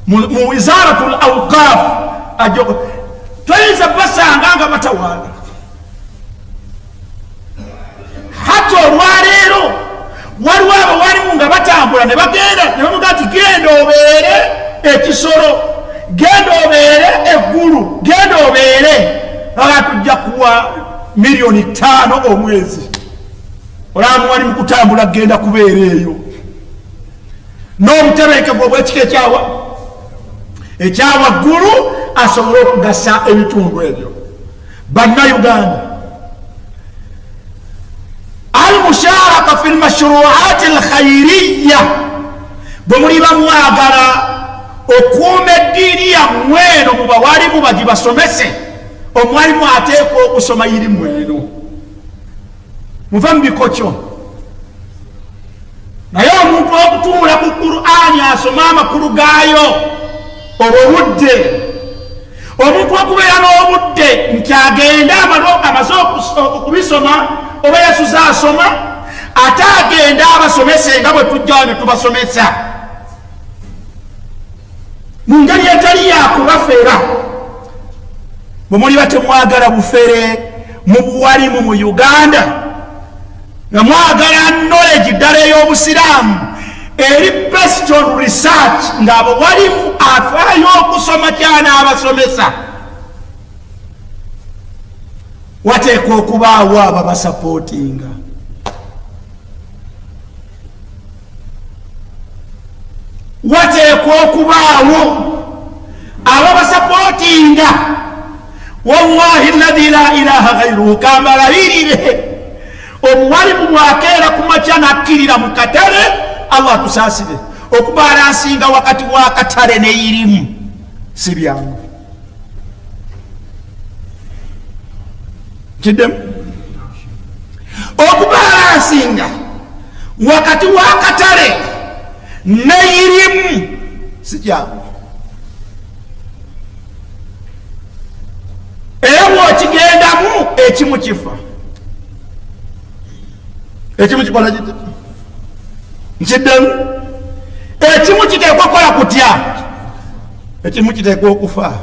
[SPEAKER 1] mu wizaratul awqaf toyinza basanga nga batawaana. Hata olwaleero waliwo abawalimu nga batambula ne bagenda ne bamuga nti genda obeere ekisolo, genda obeere eggulu, genda obeere aga tujja kuwa $5,000,000 omwezi. Olaba muwalimu kutambula genda kubeera eyo n'obutebenkevu obw'ekika ekyawaggulu asobole okugasa ebitundu ebyo. Bannayuganda, almusharaka fi lmashruati alkhairiya bwe muli bamwagala okuuma eddiini yammwe eno mu bawalimu bagibasomese, omwalimu ateekwa okusoma irimu eno muva mu bikokyo. Naye omuntu okutuula ku Qur'ani asoma amakulu gaayo obudde, omuntu okubeera n'obudde nti agenda amaze okubisoma oba yasuza asoma ate agenda abasomese nga bwe tujja ne tubasomesa. mu ngeri etali yakubafera. Bwe muli batemwagala bufere mu buwalimu mu Uganda, nga mwagala knowledge ddala ey'obusiraamu eri based on research, ng'abo walimu afaayo okusoma kyanaabasomesa, wateekwa okubaawo ababasapootinga. Wateekwa okubaawo ababasapootinga. Wallahi alladhi la ilaha ghayruhu, kambalabirire omuwalimu bwakeera ku makya nakkirira mu katale, Allah tusaasire, okubalansinga wakati wa katale n'eyirimu si byangu. Kiddemu okubalansinga wakati wa katale n'eyirimu si byangu. Era bw'okigendamu ekimu kifa, ekimu kikola kiti nkiddemu, ekimu kiteekwa kukola kutya, ekimu kiteekwa okufa.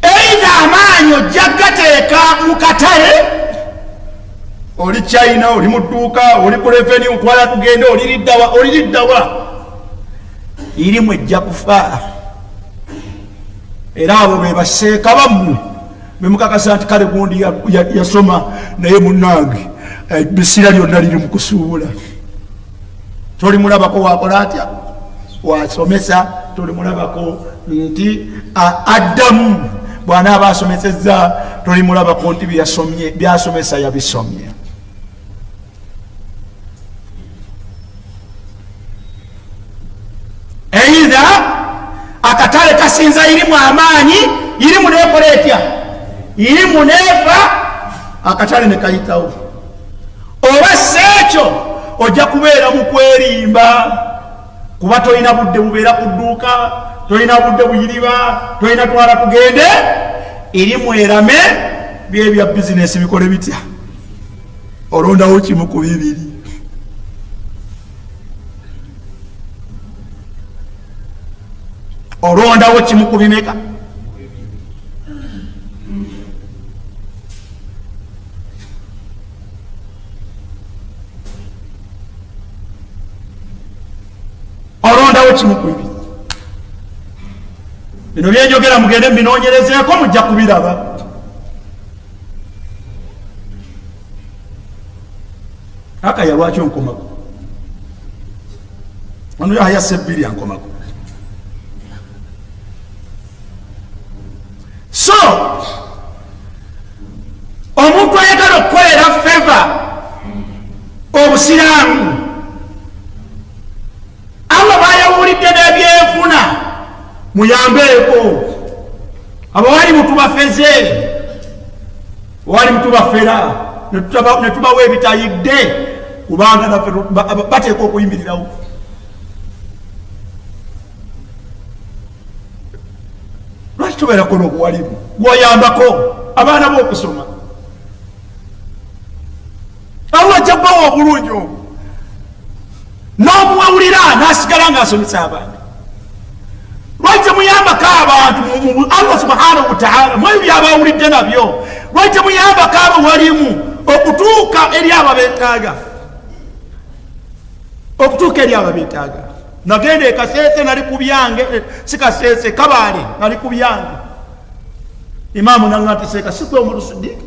[SPEAKER 1] Eitha amaanyi ojja gateeka mu katale, oli China, oli mu dduuka, oli ku revenue, twala tugende, oliriddawa, irimu ejja kufa. Era abo be baseeka bammwe bemukakasa nti kale gundi yasoma naye munnange bisira lyonna liri mu kusuubula. Tolimulabako wakola atya, wasomesa, tolimulabako nti addamu bw'anaaba asomesezza, tolimulabako nti byasomesa yabisomye. Eitha akatale kasinza irimu amaanyi, irimu nekola etya, irimu nefa, akatale nekayitawo. Oba seekyo ojja kubeera mu kwerimba, kuba tolina budde bubeera ku dduuka, tolina budde buyiriba, tolina twala tugende, irimu erame, byebya bizinesi bikole bitya, olondawo kimu ku bibiri. Olondawo kimu ku bimeka? Olondawo kimu ku bibiri. Bino byenjogera mugende mbinoonyerezeeko, mujja kubiraba. Akaya lwaki onkomako? Ono yayase ebbiri ankomako. So omuntu ayagala okukolera feva obusiraamu, abo bayawulidde n'ebyenfuna muyambeeko. Abawali mutubafeze, wali mutubafera netubawa ebitayidde, kubanga naffe bateekwa okuyimirirawo. Lwaki tubeerako n'obuwalimu bw'oyambako abaana b'okusoma? Allah ajja kubawa obulungi obwo, n'omuwawulira n'asigala ng'asomesa abaana. Lwaki temuyambako abantu Allah subhanahu wa ta'ala mu ebyo by'abawulidde nabyo? Lwaki temuyambako abawalimu okutuuka eri ababeetaaga, okutuuka eri ababeetaaga? Nagenda e Kasese, nali ku byange, si Kasese, Kabale, nali ku byange. Imaamu nangati seka sikwe Omar Siddiq,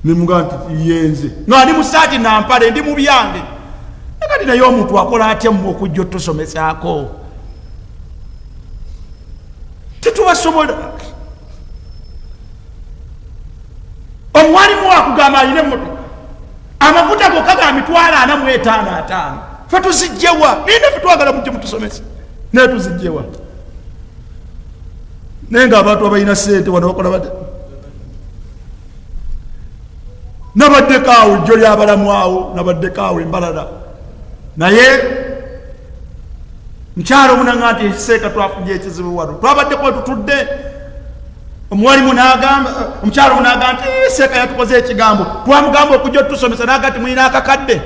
[SPEAKER 1] nimugati yenze nga ndi musaati nampale, ndi mu byange. Nakati naye omuntu akola atya mu okujja otusomesaako? Tetubasobola. Omwalimu wakugamba alina emmotoka, amafuta gokka ga mitwalo 45. Fe tuzijjewa, nina fe twagala mujje mutusomesa, naye tuzijjewa. Naye ng'abantu abalina ssente wano bakola bate? Nabaddeko awo ejjo ly'abalamu awo, nabaddeko awo Embalala. Naye mukyalo munanga nti seeka twafudde ekizibu wano, twabaddeko tutudde, omuwalimu n'agamba, omukyalo munagamba nti seeka yatukoze ekigambo, twamugamba okujja otusomesa, n'agamba nti mulina akakadde.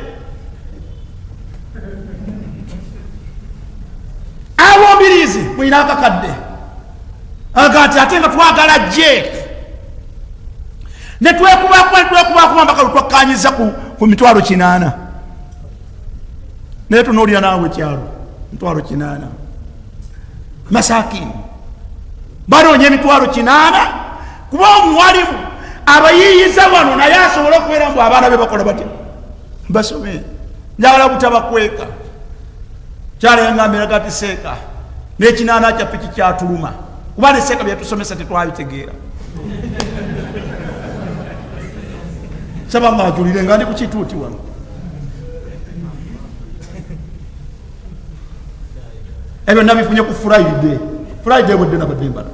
[SPEAKER 1] Abo mbiriizi mwina akakadde agati ate nga twagala je ne twekubakuba mpaka lutwakkanyiza ku mitwalo 8 naye tunoolira naawe kyalo mitwalo 8 masakini banoonya emitwalo 8 kuba omuwalimu abayiyiza wano naye asobole okubeera mbu abaana be bakola batya basome njagala butabakweka kyala yangambira gati seeka n'ekinaana kyaffe kikyatuluma kuba ne seeka byetusomesa tetwabitegeera saba ngaajulire nga ndi ku kituuti wano ebyo nabifunye ku Friday bwedde nabadde mbala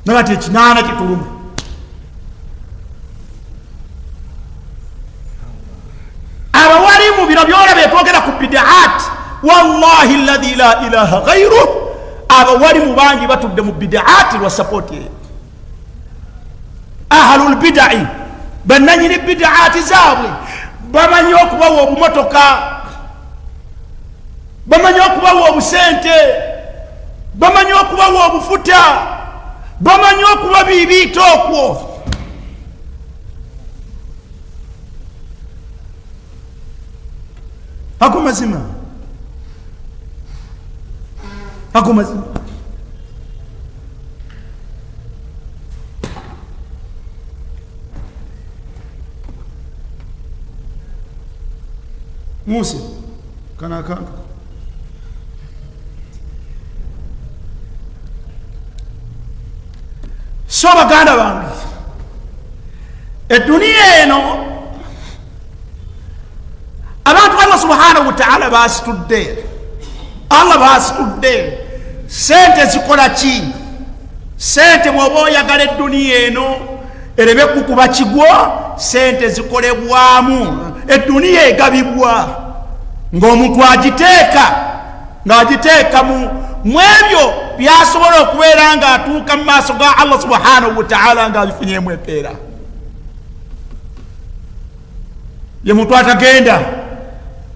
[SPEAKER 1] nagati ekinaana kituluma abawalimu bino byola betwogera ku bidaat wallahi alladhi la ilaha ghayruh abawalimu bangi batudde mu bidaat lwa support ye ahlul bidai bananyini bidaat zaabwe bamanyi okubawa obumotoka bamanyi okubawa obusente bamanyi okubawa obufuta bamanyi okuba bibiita okwo ako mazima Musa kana kantu so baganda bange eduniya eno abantu Allah subhanahu wa ta'ala basitudde sente zikola ki sente bw'oba oyagala eduniya eno ereme kukuba kigwo sente zikolebwamu eduniya egabibwa ng'omuntu ng'agiteeka mu ebyo byasobola okubeera ng'atuuka mu maaso ga Allah subhanahu wa ta'ala ng'abifunyemu empeera ye muntu atagenda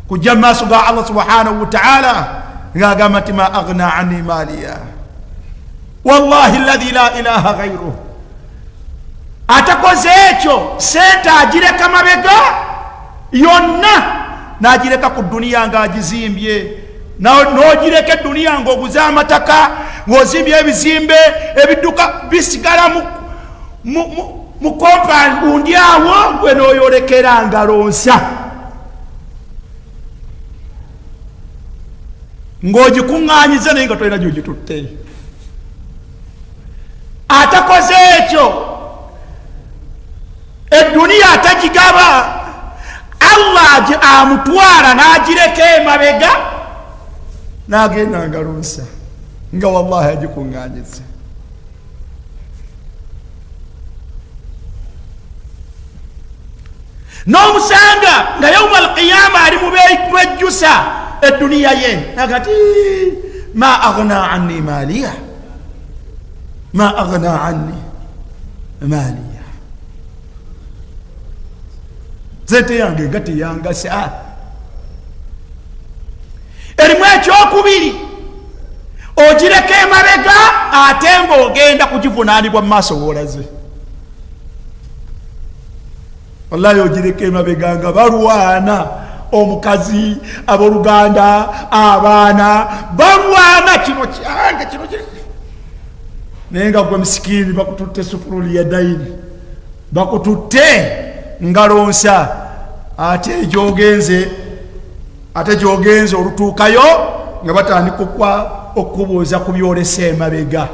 [SPEAKER 1] kujja mu maaso ga Allah subhanahu wa ta'ala ng'agamba nti ma aghna anni maliya wallahi alladhi la ilaha ghayruh atakoze ekyo sente agireka mabega yonna n'agireka ku duniya ng'agizimbye n'ogireka eduniya ng'oguze amataka ng'ozimbye ebizimbe ebidduka bisigala mu kompaundi awo gwe n'oyolekera ngalonsa ng'ogikuŋŋaanyiza naye nga tolina gy'ogitutte atakoze ekyo eduniya atagigaba Allah amutwala n'agireka emabega n'agenda ngalonsa nga wallahi agikuŋŋaanyiza n'omusanga nga yawma alqiyama ali mu bejjusa eduniya ye nagati ma aghna anni maliya ma aghna anni maliya sente yange nga teyangasa erimu ekyokubiri ogireka emabega ate ng'ogenda kugivunaanibwa mu maaso w'olaze wallahi ogireka emabega nga balwana omukazi abooluganda abaana balwana kino kyange kino naye nga gwe misikini bakututte sufuruli ya dayini bakututte ngalonsa ate gyogenze olutuukayo nga batandika okubuuza ku byolesa emabega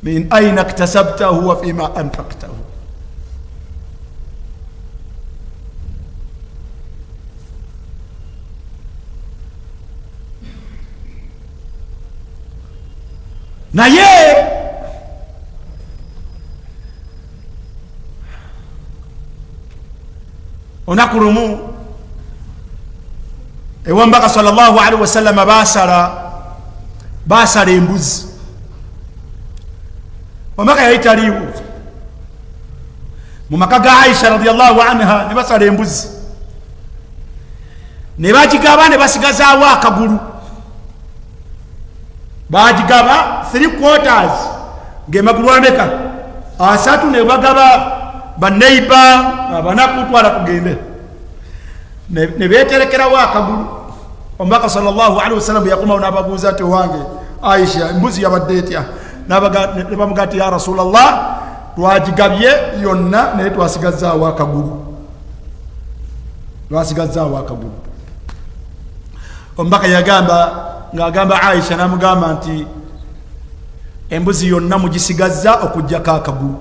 [SPEAKER 1] min aina ktasabtahu wa fima anfaktahu naye olunaku lumu ewambaka sallallahu alaihi wasallam basala embuzi wambaka yali taliiwo mu maka ga Aisha radiyallahu anha ne basala embuzi ne bagigaba ne basigazaawo akagulu bajigaba 3/4 ngemagulu ameka asatu ne bagaba baneiba abanakutwala kugende ne beterekerawo akagulu. Omubaka sallallahu alaihi wasallam yakuma nababuuza ati wange Aisha embuzi yabadde etya ne bamugati ya Rasulallah twagigabye yonna naye twasigazaawo akagulu. Omubaka ng'agamba Aisha namugamba nti embuzi yonna mugisigazza okuggyako akagulu.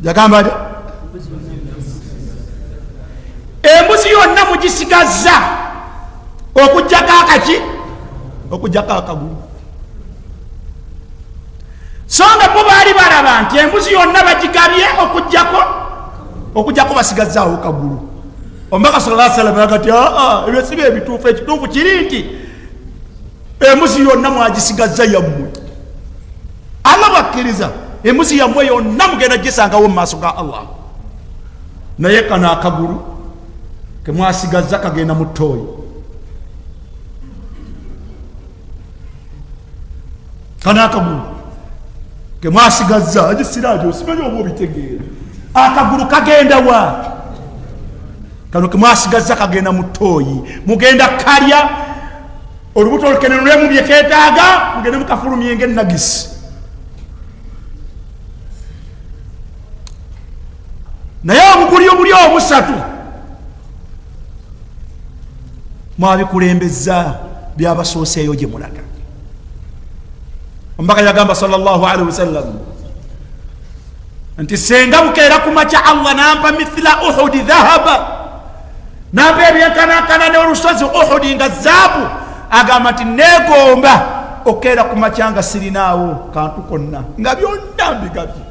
[SPEAKER 1] Yagamba ati embuzi yonna mugisigazza okuggyako akagulu. So nga bo baali balaba nti embuzi yonna bagigabye okuggyako basigazzaawo kagulu. Omubaka sallallahu alaihi wasallam agati ebyo si bye bituufu. Ekituufu kiri nti embuzi yonna mwagisigazza yammwe. Allah bakkiriza embuzi yammwe yonna mugenda gisangawo mu maaso ga Allah, naye kano akagulu kemwasigazza kagenda mu ttooyi. Kano akagulu kemwasigazza agisirajo simanyi oba obitegeera. Akagulu kagenda wa? Kano kemwasigazza kagenda mu ttooyi. Mugenda kalya olubuto olukenenulemu byeketaaga mugende mukafulumye ng'ennagisi. Naye obuguli obuli obusatu mwabikulembezza byabasooseeyo gye mulaga. Omubaka yagamba sallallahu alaihi wasallam nti senga bukeera ku makya Allah nampa mithla Uhudi dhahaba, nampa ebyenkanakana n'olusozi Uhudi nga zaabu, agamba nti neegomba okeera ku makya nga sirinaawo kantu konna nga byonna mbigabye.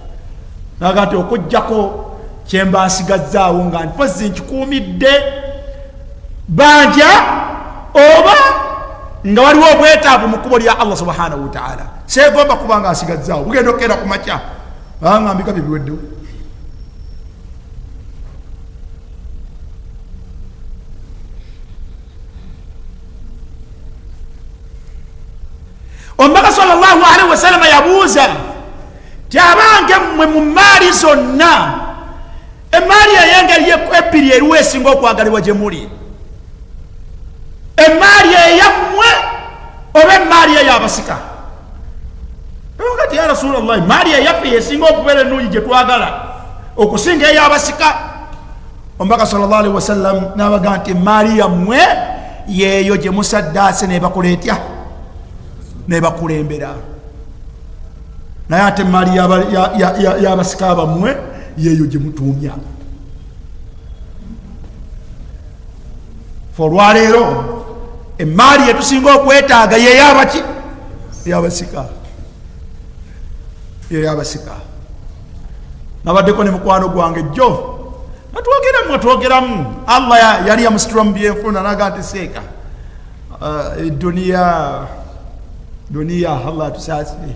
[SPEAKER 1] Naga nti okuggyako kyemba nsigazzaawo nga mpozi nkikuumidde banja oba nga waliwo obwetaavu mu kkubo lya Allah subhanahu wa ta'ala, seegomba kuba nga nsigazzaawo. Bugenda okeera ku makya nga mbigabye biweddewo. Omubaka sallallahu alaihi wasallam yabuuza ti abange mmwe mu maali zonna emaali ey'engeri ebbiri eriwo esinga okwagalibwa gye muli, emaali eyammwe oba emaali ey'abasika? Kati ya Rasulallah, emaali eyaffe yesinga okubeera ennungi gye twagala okusinga ey'abasika. Omubaka sallallahu alaihi wasallam n'abaga nti emaali yammwe yeeyo gye musaddaase nebakola etya? Nebakulembera. Naye ate emaali y'abasika bammwe yeeyo gye mutuumya. Olwaleero emaali yetusinga okwetaaga yeyabaki? Eyabasika. Nabaddeko ne mukwano gwange jjo natwogeramu Allah yali yamusitula mu byenfuna naga nti seeka duniya Allah tusaasire,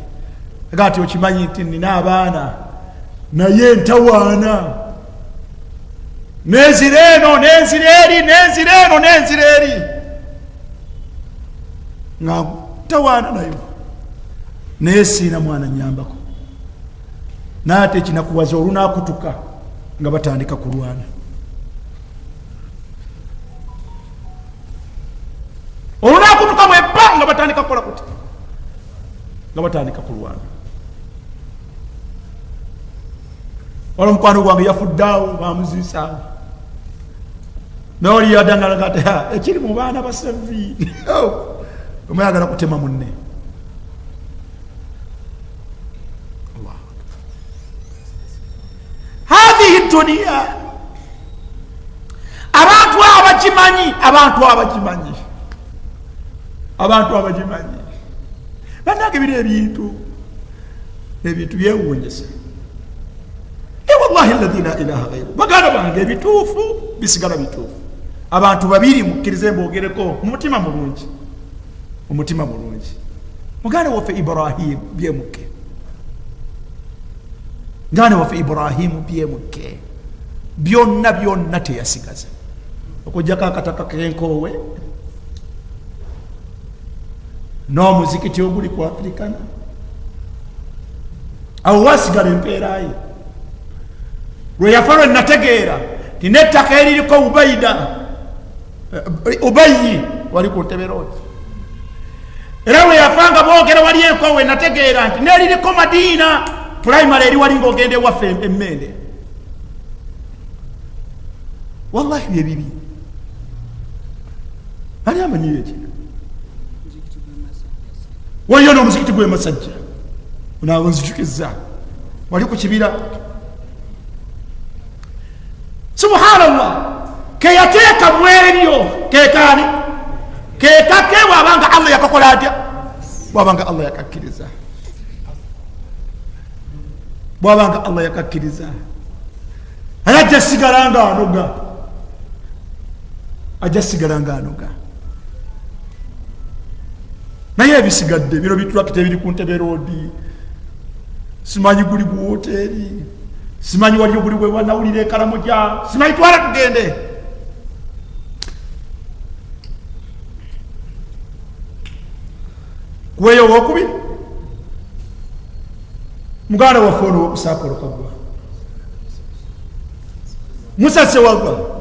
[SPEAKER 1] aga nti okimanyi nti nina abaana naye ntawaana, nenzira eno nenzira eri nga ntawaana nayo, naye siina mwana nyambako. Naate ekinakuwaza olunakutuka nga batandika kulwana. Olunakutuka mwebba nga batandika kukola kuti, nga batandika kulwana. Wala mukwano gwange yafuddaawo bamuziisaawo, naye oli yadangalaga ati ekiri mu baana baseviini omwayagala kutema munne. Hadhihi dunia, abantu abagimanyi bannange biri ebintu byewuunyisa. Wallahi alladhi la ilaha ghayru, baganda bange ebituufu bisigala bituufu. Abantu babiri mukkirize mbogereko mu mutima mulungi. Muganda waffe Ibrahim byemuke, muganda waffe Ibrahim byemuke. byonna byonna teyasigaza okujjako akataka k'enkoowe n'omuzikiti oguli ku Africana awo wasigala empeera ye lwe yafa lwe nategeera ti n'ettaka eririko Ubayyi wali ku Ntebe Road era lwe yafa nga boogera wali enkoowe nategeera nti n'eririko Madiina primary eri wali ng'ogenda ewaffe Emmende wallahi bye bibi ani amanyiyo ekyo waliyo n'omuzikiti gwe Masajja naawe nzijukiza wali ku kibira subhanallah keyateeka mwebyo kekaani kekake bwabanga Allah yakakola atya bwabanga Allah yakakkiriza bwabanga Allah yakakkiriza ajja sigala nga anoga ajja sigala nga anoga naye ebisigadde bino bitulakita ebiri ku Ntebe Road simanyi guli ku hoteri simanyi waliyo buli bwe wanawulira Karamoja simanyi twala tugende kuweyo wokubiri muganda waffe ono wokusaakolo kagwa musase wagwa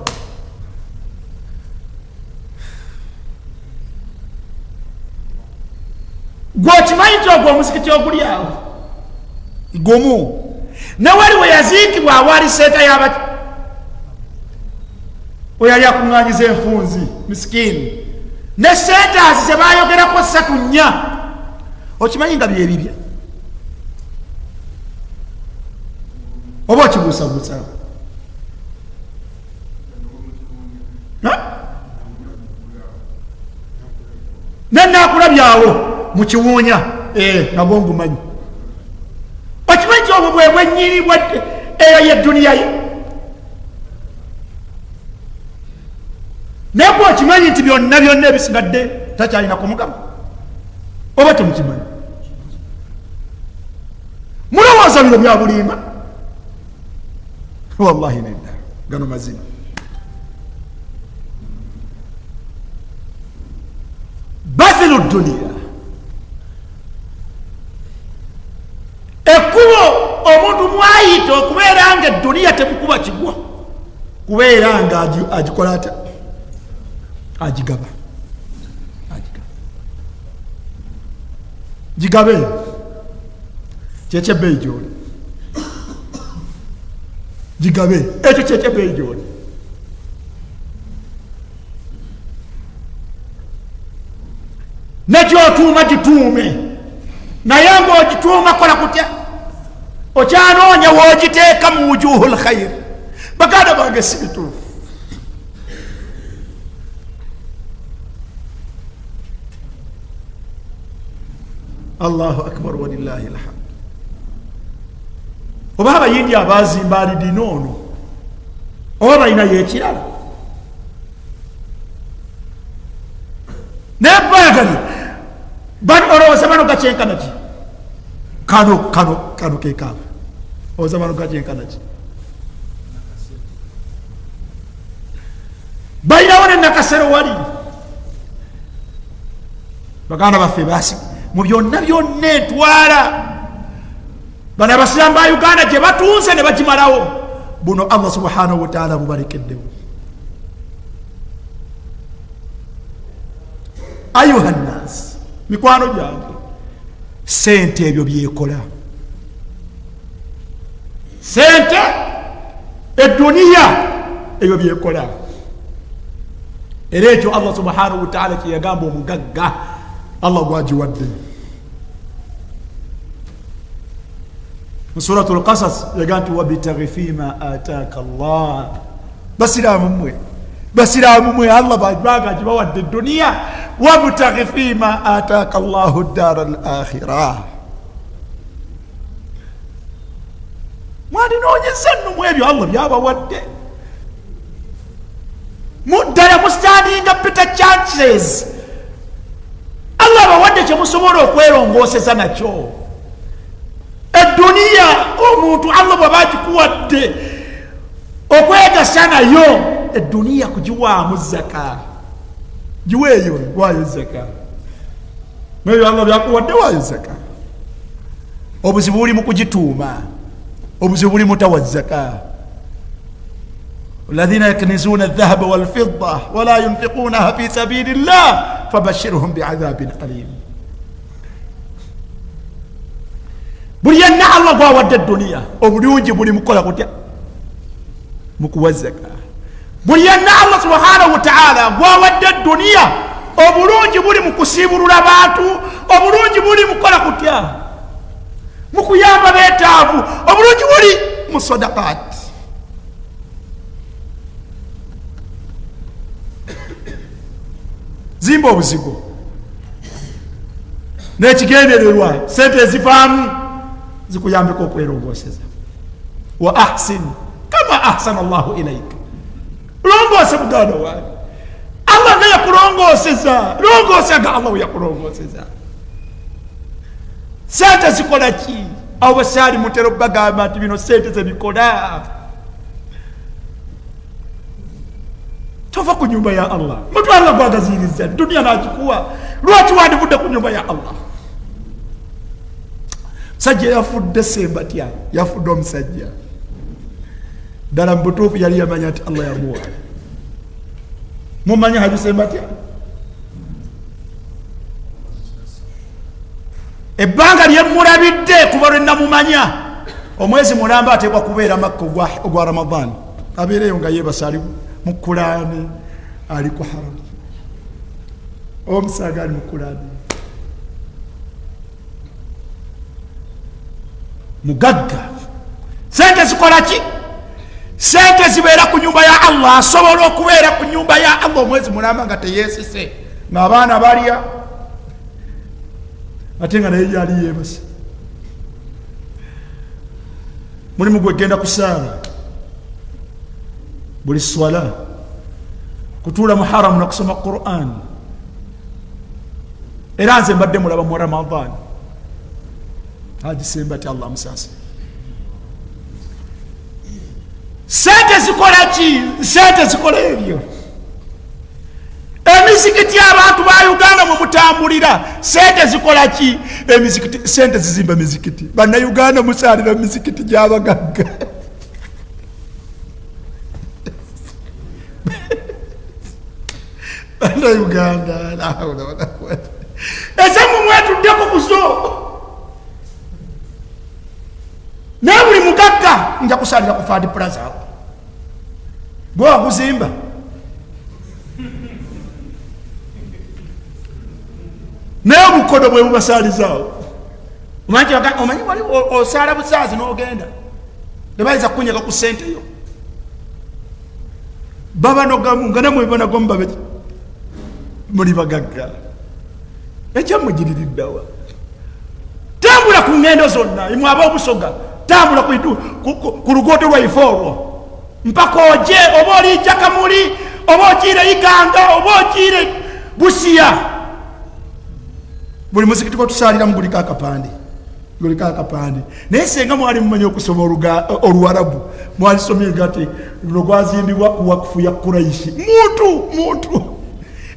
[SPEAKER 1] gwokimanyi nti ogwo omuzikiti oguli awo gumu newali we yaziikibwa awaali seeta y'abaki oyali akuŋŋaanyiza enfunzi misikini ne seetaasi ze baayogerako 3-4 okimanyi nga byebibya oba okibuusabuusa nenaakulabyawo mu Kiwuunya nabwo ngumanyi okimanyi ti obwo bwe bwennyini eyo yedduniya ye naye bwe okimanyi nti byonna byonna ebisigadde takyalina ku Mukama oba temukimanyi mulowooza bino bya bulimba wallahi nedda gano mazima bathilu dduniya ekkubo omuntu mwayita okubeera nga edduniya temukuba kigwa kubeera nga agikola ata agigaba gigabe kyekyebeeyi gyoli gigabe ekyo kyekyebeeyi gyoli nekyotuuma gituume naye ng'ogituuma kola kutya okyanoonya woogiteeka mu wujuhul khayr baganda bange si bituufu Allahu akbar walillahi alhamd oba abayindi abaazimba alidina ono oba balinayo ekirala naye bagali olowooza bano gakyenkana ki kano kekaaba olowooza bano gakyenkana ki balinawo ne nakasero wali baganda baffe basi mu byonna byonna etwala bano abasiraamu ba Uganda gye batunze ne bagimalawo buno Allah subhanahu wa ta'ala bubalekeddewo ayuha nnaasi mikwano gyange sente ebyo byekola sente edduniya ebyo byekola era ekyo Allah subhanahu wa ta'ala kyeyagamba omugagga Allah gwagiwadde mu suratul Qasas yagamba nti wabitaghi fima ataaka Allah basiraamu mmwe Allah baga gibawadde edduniya wabtaghi fima ataaka Allahu ddara al-akhirah mwandinoonyeza nno mu ebyo Allah byabawadde muddala mustandinga Peter chances Allah bawadde kyemusobola okwerongoseza nakyo edduniya omuntu Allah bwaba agikuwadde okwegasa nayo eduniya kugiwaamu zaka giweeyo waayo zaka mweyo Allah byakuwadde waayo zaka obuzibu buli mu kugituuma obuzibu buli mutawa zaka الذين يكنزون الذهب والفضة ولا ينفقونها في سبيل الله فبشرهم بعذاب أليم بلينا الله قوى الدنيا وبليونجي بلي مكولا قتيا مكوزك بلينا الله سبحانه وتعالى قوى الدنيا وبليونجي بلي مكسيب رلباتو وبليونجي بلي مكولا قتيا مكويابا بيتافو وبليونجي بلي مصدقات zimba obuzigo n'ekigendererwa sente ezivaamu zikuyambeko okwerongoseza wa ahsin kama ahsana Allahu ilaika longose muganda wange Allah nga yakulongoseza longosega Allah yakulongoseza sente zikola ki abo basaali mutero bagamba nti bino sente zebikola tova ku nyumba ya Allah mtu Allah gwagaziriza dunia najikuwa lwaki wandivudde ku nyumba ya Allah sajja yafudde sembatya yafudde omusajja ddala mubutuufu yali yamanya nti Allah yamuwa mumanya haji sembatya ebbanga lyemmulabidde kuba lwe namumanya omwezi mulamba ateekwa kubeera makka ogwa Ramadhan abeereyo nga yebasalimu mukulani ali ku haram omusaga ali mukulani mugagga sente zikola ki sente zibeera ku nyumba ya Allah asobola okubeera ku nyumba ya Allah omwezi mulamba nga teyesise ng'abaana balya ate nga naye yali yebase mulimu gwegenda kusaala buli swala kutuula mu haramu na kusoma Qur'an era nze mbadde mulaba mu Ramadan haji sembati Allah musasa sente zikola ki sente zikola ebyo emizikiti abantu ba Uganda mu mutambulira sente zikola ki emizikiti sente zizimba mizikiti bana Uganda musalira mizikiti gy'abagagga bana Uganda la hawla wala quwwata ezamu mwetu deko kuzo na buli mugagga nja kusalira ku Fadi Plaza bwa kuzimba naye bukodo bwe bubasalizaawo omanyi wali osala busazi n'ogenda tebayinza kunyega ku sente yo baba nogamu nga namwe bonago mubabe muli bagagga ekyamugiririddawa tambula ku ngendo zonna imwe ab'obusoga tambula ku luguudo lwaife olwo mpaka oje oba olijja Kamuli oba ogiire Iganga oba ogiire Busia buli muzikiti gwetusaliramu guliko akapande naye senga mwali mumanyi okusoma Oluwarabu mwalisomye gati luno gwazimbibwa ku wakufu ya Kuraishi muntu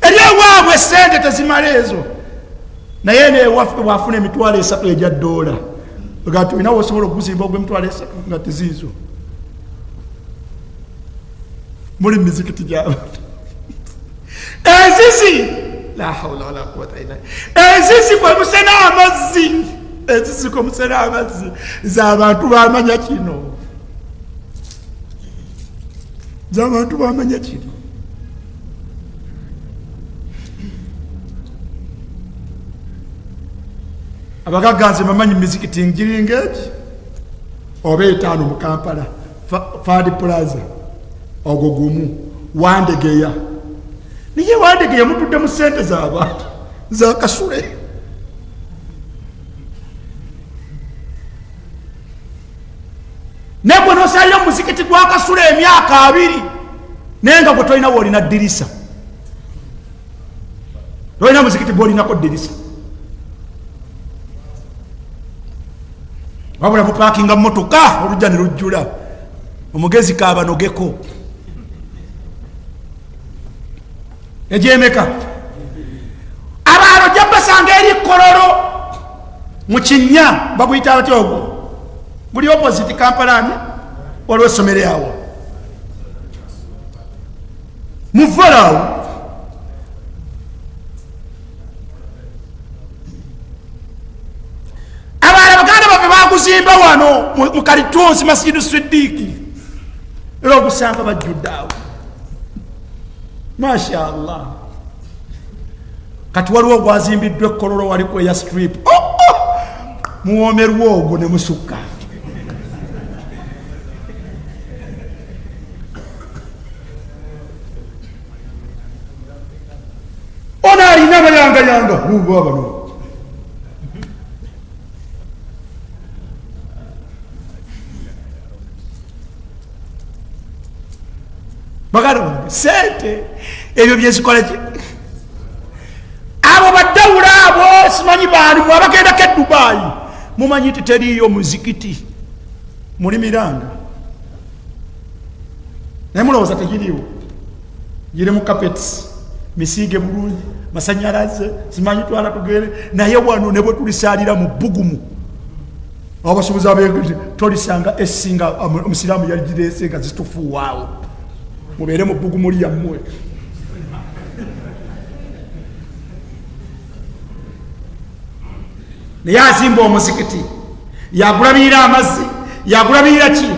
[SPEAKER 1] eri ewaabwe sente tezimala ezo naye newaffe bwafuna emitwalo 3 egya $, gati olinawo osobola okuzimba ogw'emitwalo 3 nga teziizo muli mizikiti gy'abantu enzizi la hawla wala quwwata illa billah enzizi kwe musena amazzi enzizi kwe musena amazzi z'abantu bamanya kino z'abantu bamanya kino abagagga nze bamanyi mizikiti ngiringa eki oba 5 mu Kampala Fadi Plaza ogwo gumu Wandegeya niye Wandegeya mutudde mu sente z'abantu za kasule negwe nosalira mu muzikiti gwa kasule emyaka 2 naye nga gwe tolina woolina ddirisa tolina muzikiti gw'olinako ddirisa wabula mupakinga motoka olujja ne lujjula omugezi kabanogeko ejemeka abaalo jabasanga eri Kololo mu Kinya baguyita batya ogwo guli opposite Kampalani waliwo essomero awo muvalawo abaala baganda baffe baguzimba wano mu Kalitunsi Masjidu Siddiiki era ogusanga bajjudde awo Masha Allah. Kati waliwo gwazimbiddwa Kololo waliko ya strip muwomerwa ogwo ne musukka ona alina abayangayanga bano bagala sente ebyo byezikola ki abo badawula abo simanyi bali mwabagenda ke Dubai mumanyi teriyo muzikiti muli Miranda naye mulowooza tegiriwo giri mu carpets misiige bulungi masanyalaze simanyi twala tugere naye wano ne bwe tulisalira mu bbugumu abasuubuzi abeegiti tolisanga esinga omusiraamu yaligirese nga zitufuwaawo mubeere mu bbugumu lyammwe naye azimba omuzikiti yagulabirira amazzi yagulabirira ki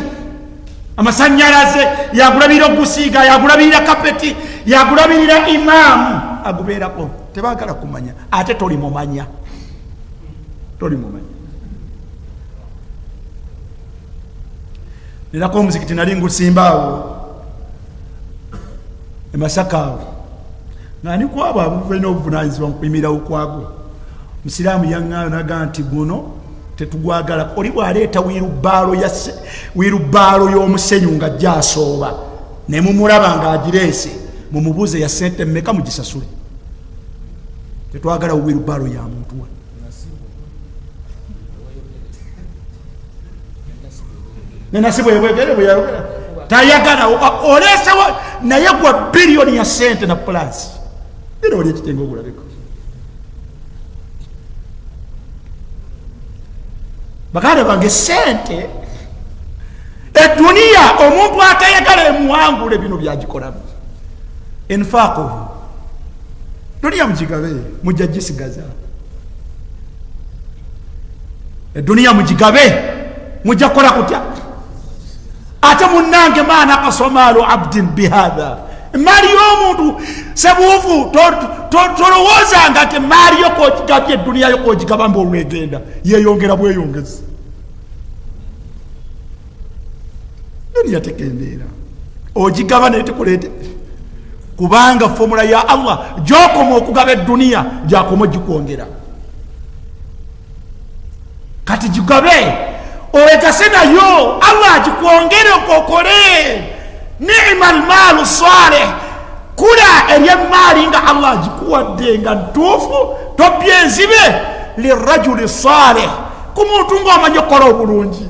[SPEAKER 1] amasanyalaze yagulabirira ogusiiga yagulabirira kapeti yagulabirira imaamu agubeerako tebagala kumanya ate tolimumanya nerako omuzikiti nali ngusimbaawo emasaka awo ngani kwabo abulina obuvunanyizibwa mukuyimirawo kwagwo musiraamu yaŋŋaayo naga nti guno tetugwagala oli bwaleeta wirubaalo y'omusenyu nga gyasooba ne mumulaba ng'agireese mumubuuze ya sente mmeka mugisasule tetwagala wirubaalo ya muntu we nenasibu ebwegere bweyayogera tayagala oleesawo naye gwa biliyoni ya sente na plus era oli ekitenga ogulabeko baganda bange sente eduniya omuntu atayagala emuwangule bino byagikolamu enfaakuhu duniya mugigabe mujja gisigaza eduniya mugigabe mujja kukola kutya ate munange maana kasomaalu abdin bihatha maali y'omuntu sebuufu tolowoozanga nti maali yokogigabye eduniya yokogigaba mba olwegenda yeyongera bweyongezi duniya tekendeera ogigaba naye tekuleete kubanga fomula ya Allah gyokoma okugaba eduniya gyakoma ogikwongera kati gigabe owegase nayo Allah agikwongere okokole ni'ma almaalu salih kula eryemaali nga Allah agikuwadde nga ntuufu tobya enzibe lirajuli salih ku muntu ng'omanyi okukola obulungi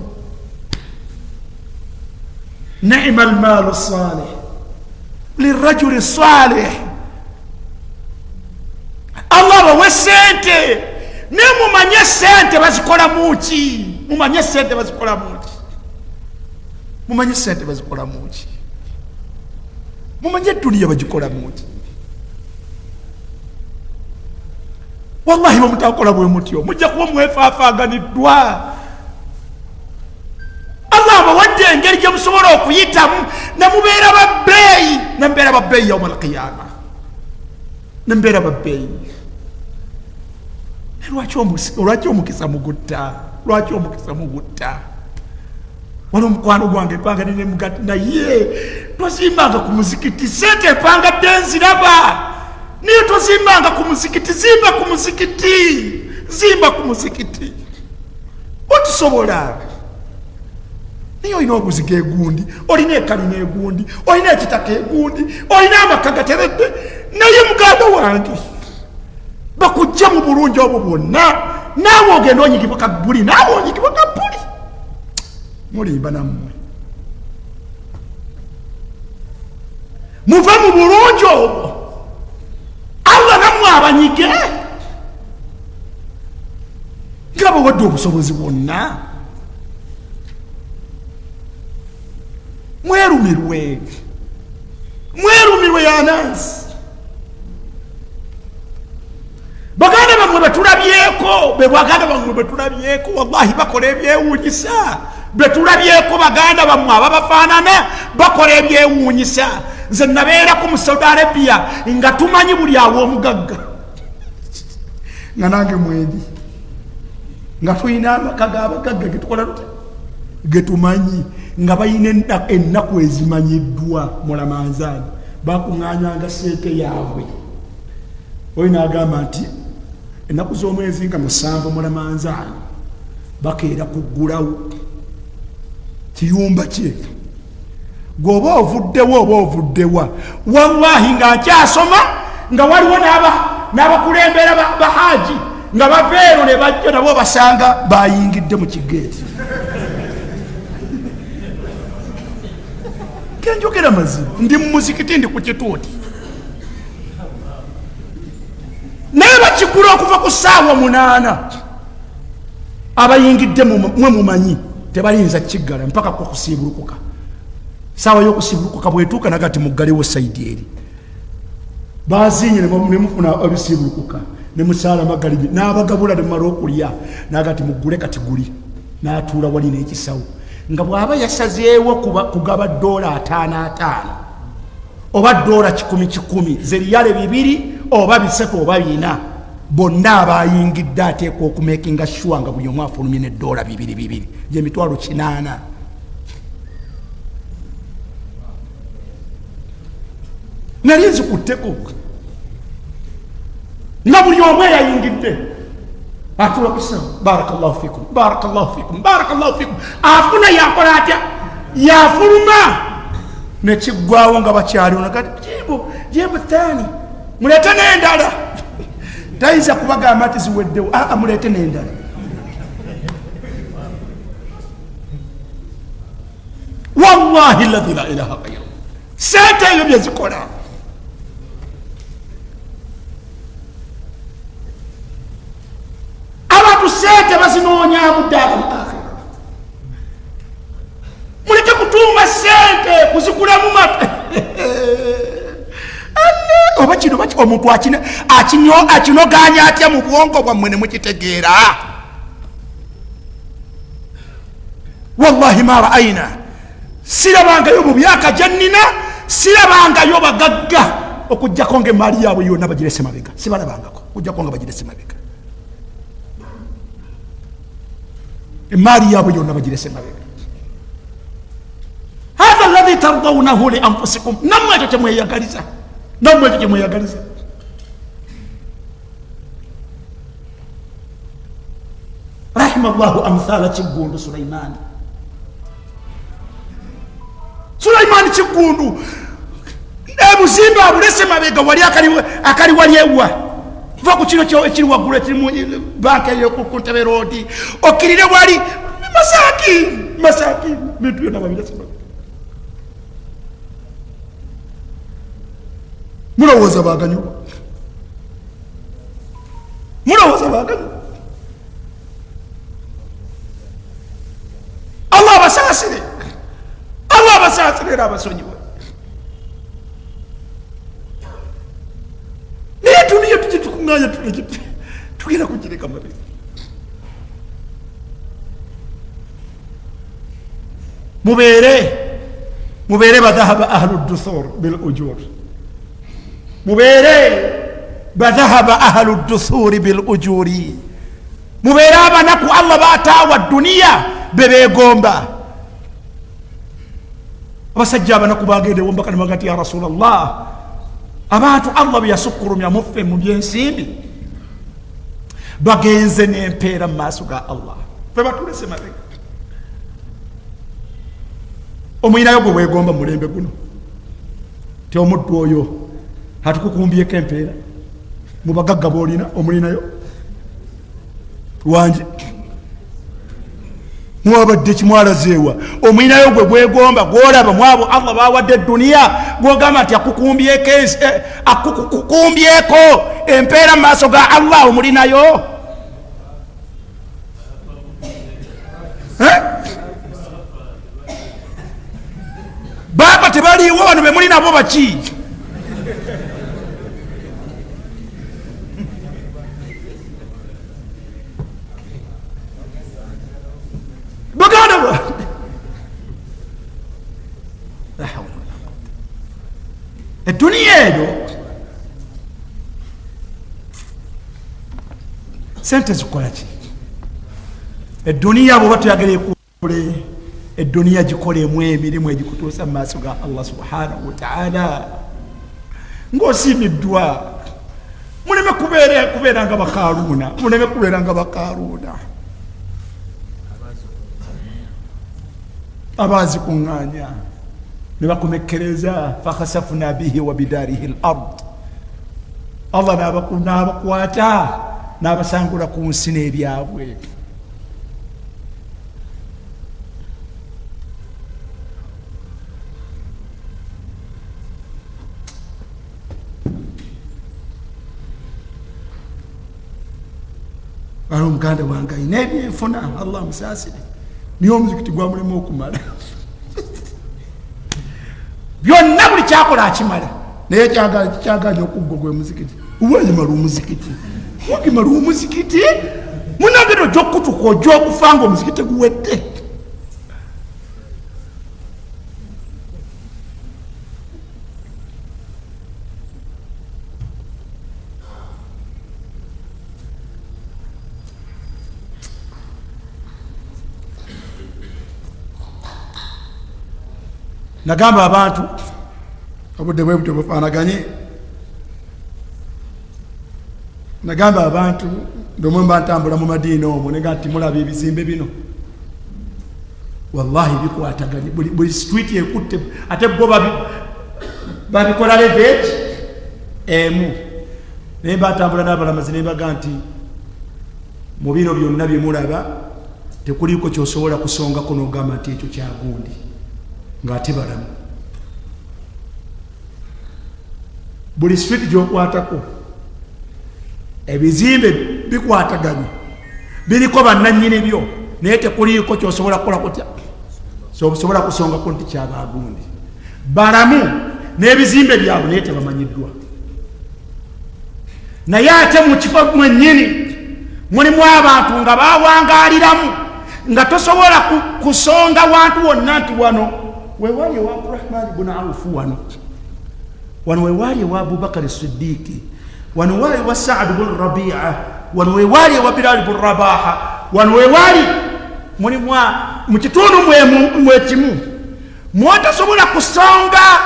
[SPEAKER 1] ni'ma almaalu salih lirajuli salih Allah bawe sente ne mumanye sente bazikola muki mumanye sente bazikola muki mumanye sente bazikola muki mumanye duniya bagikola muki wallahi bamutakola bwe mutyo mujja kuba mwefaafaganiddwa Allah bawadde engeri gye musobola okuyitamu namubeera babbeeyi nambeera babbeeyi yawma alqiyama nambeera babbeeyi lwaki omukisa mugutta lwaki omukisa mugutta wano omukwano gwange mpanga nine mugati naye tozimbanga ku muzikiti sente empangadde nziraba niyo tozimbanga ku muzikiti zimba ku muzikiti otusobola niyo olina oguziga egundi olina ekalina egundi olina ekitaka egundi olina amaka gateredde naye muganda wange bakujja mu bulungi obwo bwonna naawe ogenda onyigibwa kabbuli naawe onyigibwa kabbuli mulimba nammwe muve mu bulungi obwo Allah nammwe abanyige nga bawadde obusobozi bwonna. Mwerumirwe yanansi. Baganda bamwe betulabyeko baganda bamwe betulabyeko wallahi bakola ebyewuunyisa. Betulabyeko baganda bamwe ababafaanana bakola ebyewuunyisa. Nze nabeerako mu Saudi Arabia nga tumanyi buli awo omugagga nga nange mwedi nga tulina amaka g'abagagga getukola tuti getumanyi nga balina ennaku ezimanyiddwa mu Ramadhan bakuŋŋaanyanga ssente yaabwe. Oyo n'agamba nti ennaku z'omwezi nga 7 mu Ramadhan bakeera kuggulawo kiyumba kye. Gwoba ovuddewa wallahi nga nkyasoma nga waliwo n'abakulembera bahaji nga baveero ne bajja nabo basanga bayingidde mu kigeeti. Kenjogera mazima ndi mu muzikiti ndi ku kituuti naye bakigula okuva ku ssaawa 8 abayingidde mwe mumanyi tebayinza kiggala mpaka kusiibulukuka. Sawa y'okusiibulukuka bwetuuka nagati muggalewo sayidi eri bazinye ne mufuna ebisiibulukuka ne musaala magalibi n'abagabula ne mumala okulya nagati muggule kati guli n'atuula wali n'ekisawo nga bw'aba yasazeewo kugaba $5 oba $10 zeriyale 2 oba 3 oba 4 bonna abayingidde ateekwa okumekinga sure nga buli omu afulumye ne $2 gy'emitwalo 8. Nali nzikutteko nga buli omu eyayingidde atula kusawo barakallahu fikum afuna yakola atya yafuluma nekiggwawo nga bakyaliwo nagati jembo tani mulete n'endala tayinza kubagamba nti ziweddewo mulete n'endala. Wallahi alladhi la ilaha ghayruhu sente eyo byezikola abantu sente bazinoonya ddala mu akhira. Muleke kutuuma sente kuzigulamu mata oba kino baki omuntu akinoganya atya mu bwongo bwammwe ne mukitegeera. Wallahi ma ra'ayna sirabangayo mu byaka jannina sirabangayo bagagga okujjako ng'emaali yaabwe yonna bagirese mabega sibalabangako okujjako nga bagirese mabega emaali yaabwe yonna bagirese mabega. Hatha alladhi tardawnahu li anfusikum nammwe ekyo kyemweyagaliza rahima llahu amthala kiggundu Sulaimani kiggundu ebuzimbe abulese mabega wali akali wali ewa va ku kino ekiri waggulu ekirimu banka eyo ku Ntebe Road okirire wali masaki bintu byonna babirese mabega. Mulowooza baganyulwa Allah abasaasire era abasonyiwe. Naye tuniyo tugitukuŋŋaanya tugenda kugireka mabega. mubeere badhahaba ahlu duthur bil ujur badhahaba ahlu duthuri bil ujuri mubeere abanaku Allah bataawa duniya bebegomba. Abasajja abanaku bagendewo mbaka ne bagati ya Rasulallah abantu Allah byasukkulumya muffe mu byensimbi bagenze n'empeera mu maaso ga Allah fe batulese mabega. Omuyinayo gwe bwegomba mulembe guno te omuddu oyo hatukukumbyeko empeera mu bagagga boolina omulinayo wanje mwabadde kimwalazeewa omwinayo gwe gwegomba gwolaba mwabo Allah bawadde duniya gwogamba nti akukumbyeko empeera mu maaso ga Allah omulinayo baba tebaliiwo bano be muli nabo baki baganda bwa eduniya eyo sente zikola ki eduniya bwoba tuyagala ekule eduniya gikolemu emirimu egikutuusa mu maaso ga Allah subhanahu wataala ng'osiimiddwa muleme kubeera nga bakaruuna muleme kubeera nga bakaruuna abazi kuŋŋaanya ne bakomekkereza fakhasafna bihi wa bidaarihi al-ard Allah n'abakwata n'abasangula ku nsi n'ebyabwe ali omuganda wange ayina ebyenfuna Allah musaasire niyo omuzikiti gwamulema okumala byonna buli kyakola akimala naye kyaganya okuggwa gwe muzikiti uwanyimala omuzikiti ogimala omuzikiti munagenda ojja okutuka ojja okufa nga omuzikiti guwedde nagamba abantu obudde bwe butyo bufaanaganye nagamba abantu ndomwe mba ntambula mu madiina omwo nega nti mulaba ebizimbe bino wallahi bikwataganye buli street ekutte ate bo babikola leveeti emu naye mba ntambula n'abalamazi ne mbaga nti mu bino byonna bye mulaba tekuliiko kyosobola kusongako n'ogamba nti ekyo kyagundi ng'ate balamu buli street gy'okwatako ebizimbe bikwataganye biriko bannannyini byo naye tekuliiko kyosobola kukola kutya sobola kusongako nti kyabagundi balamu n'ebizimbe byabwe naye tebamanyiddwa naye ate mu kifo mwennyini mulimu abantu nga bawangaaliramu nga tosobola kusonga wantu wonna nti wano wewali ewa Abdurrahman ibn Auf wano wewali ewa Abubakar Siddiqi wano wewali ewa Sa'd ibn Rabi'a wano wewali ewa Bilal ibn Rabaha wano wewali mu kitundu mwekimu mwotasobola kusonga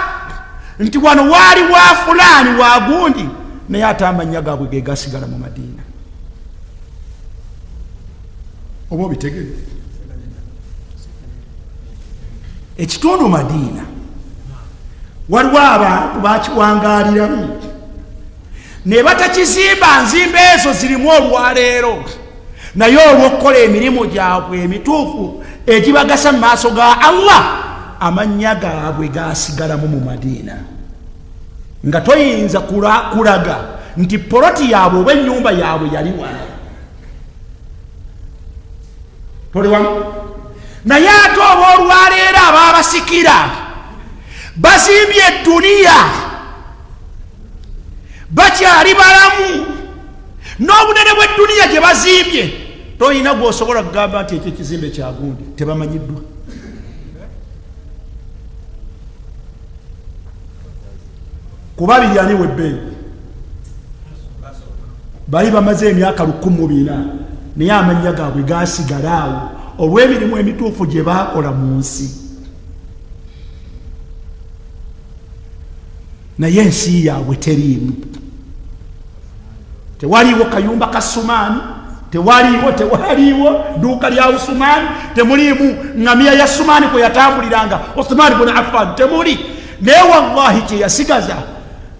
[SPEAKER 1] nti wano wali wa fulani wa gundi naye ate amannya gaabwe ge gasigala mu Madiina oba obitegere ekitundu Madiina waliwo abantu bakiwangaaliramu ne batakizimba nzimba ezo zirimu olwaleero naye olw'okukola emirimu gyabwe emituufu egibagasa mu maaso ga Allah amannya gaabwe gasigalamu mu Madiina nga toyinza kulaga nti poloti yaabwe oba ennyumba yaabwe yali wano toli wamu naye ate oba olwaleero ababasikira bazimbye edduniya bakyali balamu n'obunene bw'edduniya gye bazimbye toyina gwosobola kugamba nti ekyo ekizimbe kyagundi tebamanyiddwa kuba biryani webbeeyi bali bamaze emyaka 14 naye amannya gaabwe gasigala awo olw'emirimu emituufu gye baakola mu nsi naye ensi yaabwe teriimu tewaliiwo kayumba ka Sumaani tewaliiwo duuka lya Usumaani temuliimu ngamiya ya Sumaani kwe yatambuliranga Uthman ibn Affan temuli naye wallahi kye yasigaza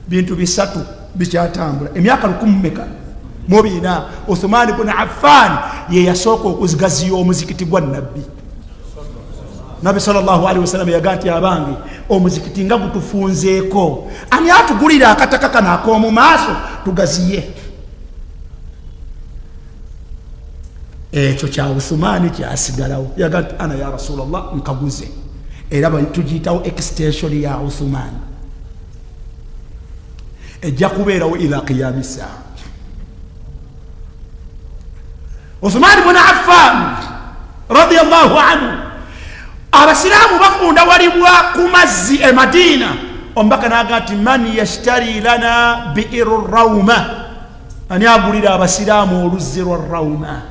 [SPEAKER 1] bintu bisatu bikyatambula emyaka 14 Uthman ibn Affan ye yasooka okuzigaziya omuzikiti gwa Nabbi nabi sallallahu alaihi wasallam yagati abange omuzikiti nga gutufunzeeko ani atugulira akataka kana ak'omu maaso tugaziye. Ekyo kya Uthmani kyasigalawo yagati ana ya Rasulallah nkaguze era tugiyitawo extension ya Uthmani ejja kubeerawo ila qiyami saa. Uthmani ibn Affan radiyallahu anhu abasiraamu bafunda walibwa ku mazzi e Madina ombaka nagati man yashtari lana bi'iru rawma ani agulira abasiraamu oluzzi lwa rawma.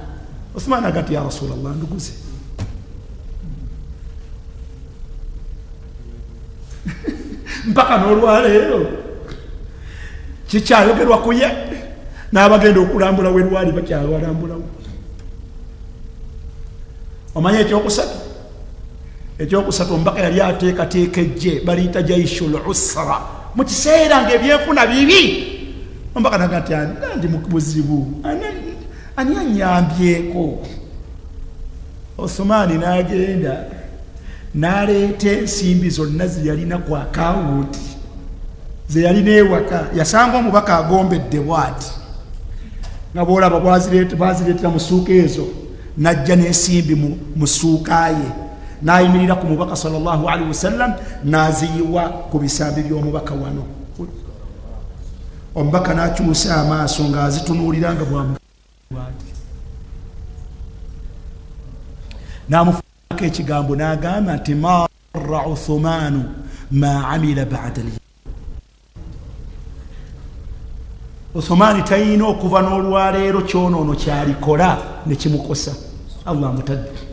[SPEAKER 1] Uthmani agati ya Rasulallah nduguze mpaka n'olwaleero kikyayogerwa ku ye n'abagenda okulambula we lwali bakyalwalambulawo. Omanye ekyokusatu ombaka yali ateekateeka ejje baliyita jaishul usra mu kiseera ng'ebyenfuna bibi. Ombaka naga nti ndi mu buzibu ani anyambyeko. Uthmani n'agenda n'aleeta ensimbi zonna ze yalina ku akawunti ze yalina ewaka. Yasanga omubaka agombedde bw'ati nga bw'olaba bazireetera mu ssuuka ezo najja n'ensimbi mu ssuuka ye n'ayimirira ku mubaka sallallahu alaihi wasallam n'aziyiwa ku bisambi by'omubaka wano. Omubaka n'akyusa amaaso ng'azitunuulira nga bw'ati n'amufuako ekigambo n'agamba nti marra Uthmanu ma amila ba'da al. Uthmani tayina okuva n'olwaleero kyonoono kyalikola ne kimukosa. Allah mutadde.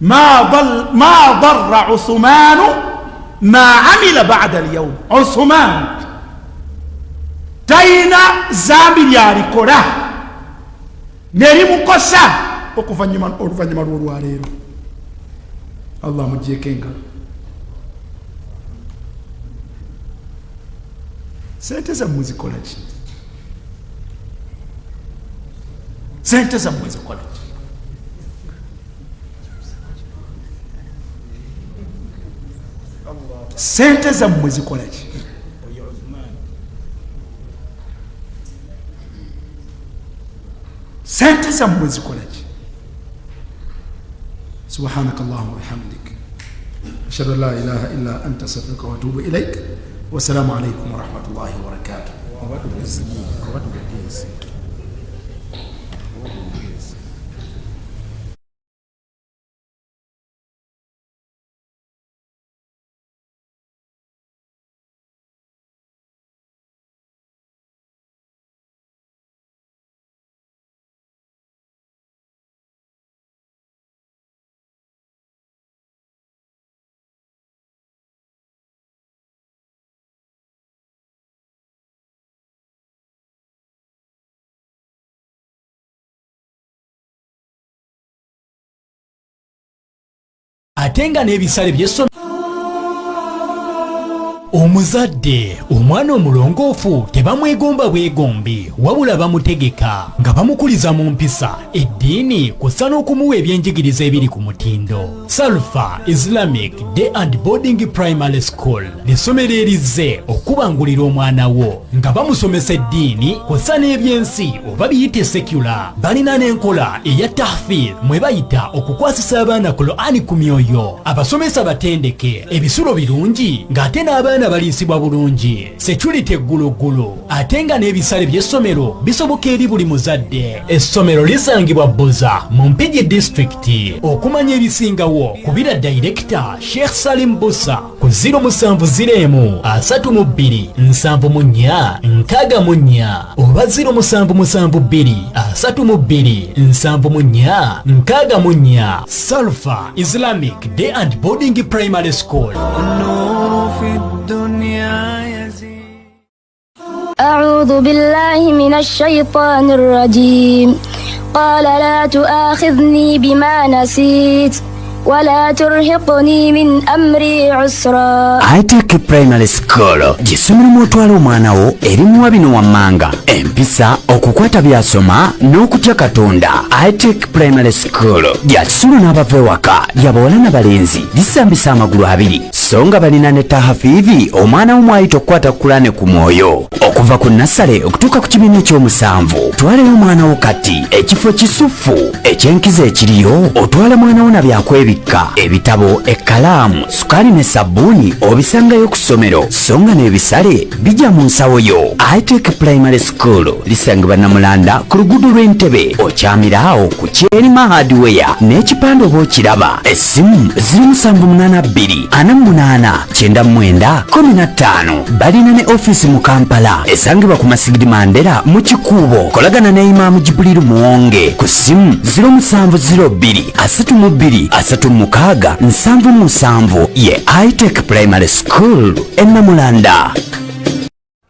[SPEAKER 1] ma darra Uthmanu ma amila ba'da al-yawm. Uthmani tayina zambi lyalikola nerimukosa oluvannyuma lw'olwaleero. Allah mugjeeko engalo. Sente zammwe zikola ki? Sente zammwe zikola ki? Sente zammwe zikola ki? Sente zammwe zikola ki? Subhanaka Allahumma wa bihamdik ashhadu an la ilaha illa anta astaghfiruka wa atubu ilaik. Wassalamu alaikum warahmatullahi wabarakatuh.
[SPEAKER 2] Atenga n'ebisale by'essomero. Omuzadde omwana omulongoofu tebamwegomba bwegombi wabula bamutegeka nga bamukuliza mu mpisa eddiini kw'ossa n'okumuwa ebyenjigiriza ebiri ku mutindo. Salfa Islamic Day and Boarding Primary School ly'essomero erizze okubangulira omwana wo nga bamusomesa eddiini kw'ossa n'ebyensi oba biyite secular. Balina n'enkola eya tahfidh mwe bayita okukwasisa abaana Qur'ani ku myoyo. Abasomesa batendeke, ebisulo birungi ng'ate n'abaana baliisibwa bulungi. Security eggulugulu ate nga n'ebisale by'essomero bisoboka eri buli muzadde. Essomero lisangibwa Buza mu Mpigi District. Okumanya ebisingawo kubira Director Sheikh Salim Busa ku 070 32 74 64 oba 072 32 74 64. Salfa Islamic Day and Boarding Primary School.
[SPEAKER 3] أعوذ بالله من الشيطان الرجيم. قال لا تؤاخذني بما نسيت ولا ترهقني من أمري عسرا.
[SPEAKER 4] ITEC Primary School gisomero otwala omwana wo erimuwa bino wammanga empisa okukwata byasoma n'okutya Katonda. ITEC Primary School lya kisulo n'abava ewaka lya bawala n'abalenzi lisambisa amagulu abiri so nga balina ne tahafiivi omwana w'omwayita okukwata Kurane ku mwoyo okuva ku nassale okutuuka ku kibiina ekyomusanvu. Twaleyo omwana wo kati ekifo kisufu ekyenkiza ekiriyo otwala mwana wo na byakwebikka ebitabo ekkalaamu sukaali ne sabbuuni obisangayo ku ssomero so nga n'ebisale bijja mu nsawo yo. ITEC Primary School lisangibwa Namulanda ku luguudo lw'Entebbe okyamira awo ku Kyerima Hardware n'ekipande oba okiraba. Essimu 0782 48 99 15. Balina ne ofiisi mu Kampala esangibwa ku Masigidi Mandera mu Kikuubo. Kolagana ne Imaamu Jibuliru Muwonge ku ssimu 0702 32 36 77 ye ITEC Primary School Namulanda.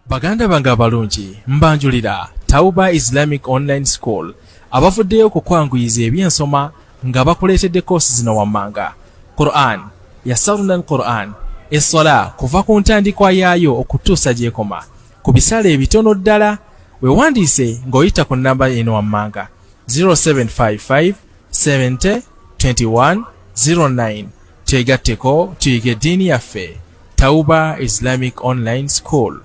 [SPEAKER 5] Baganda bange abalungi mbanjulira Tauba Islamic Online School abafuddeyo okukwanguyiza ebyensoma nga bakuleetedde koosi zino wammanga: Quran, Yasaruna al-Quran, Essola kuva ku ntandikwa yaayo okutuusa gy'ekoma ku bisale ebitono ddala. Weewandiise ng'oyita ku nnamba eno wammanga 0755 70 21 09. Twegatteko tuyige eddiini yaffe. Tauba Islamic Online School.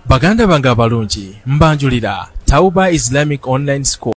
[SPEAKER 5] Baganda bange abalungi mbanjulira Tauba Islamic Online School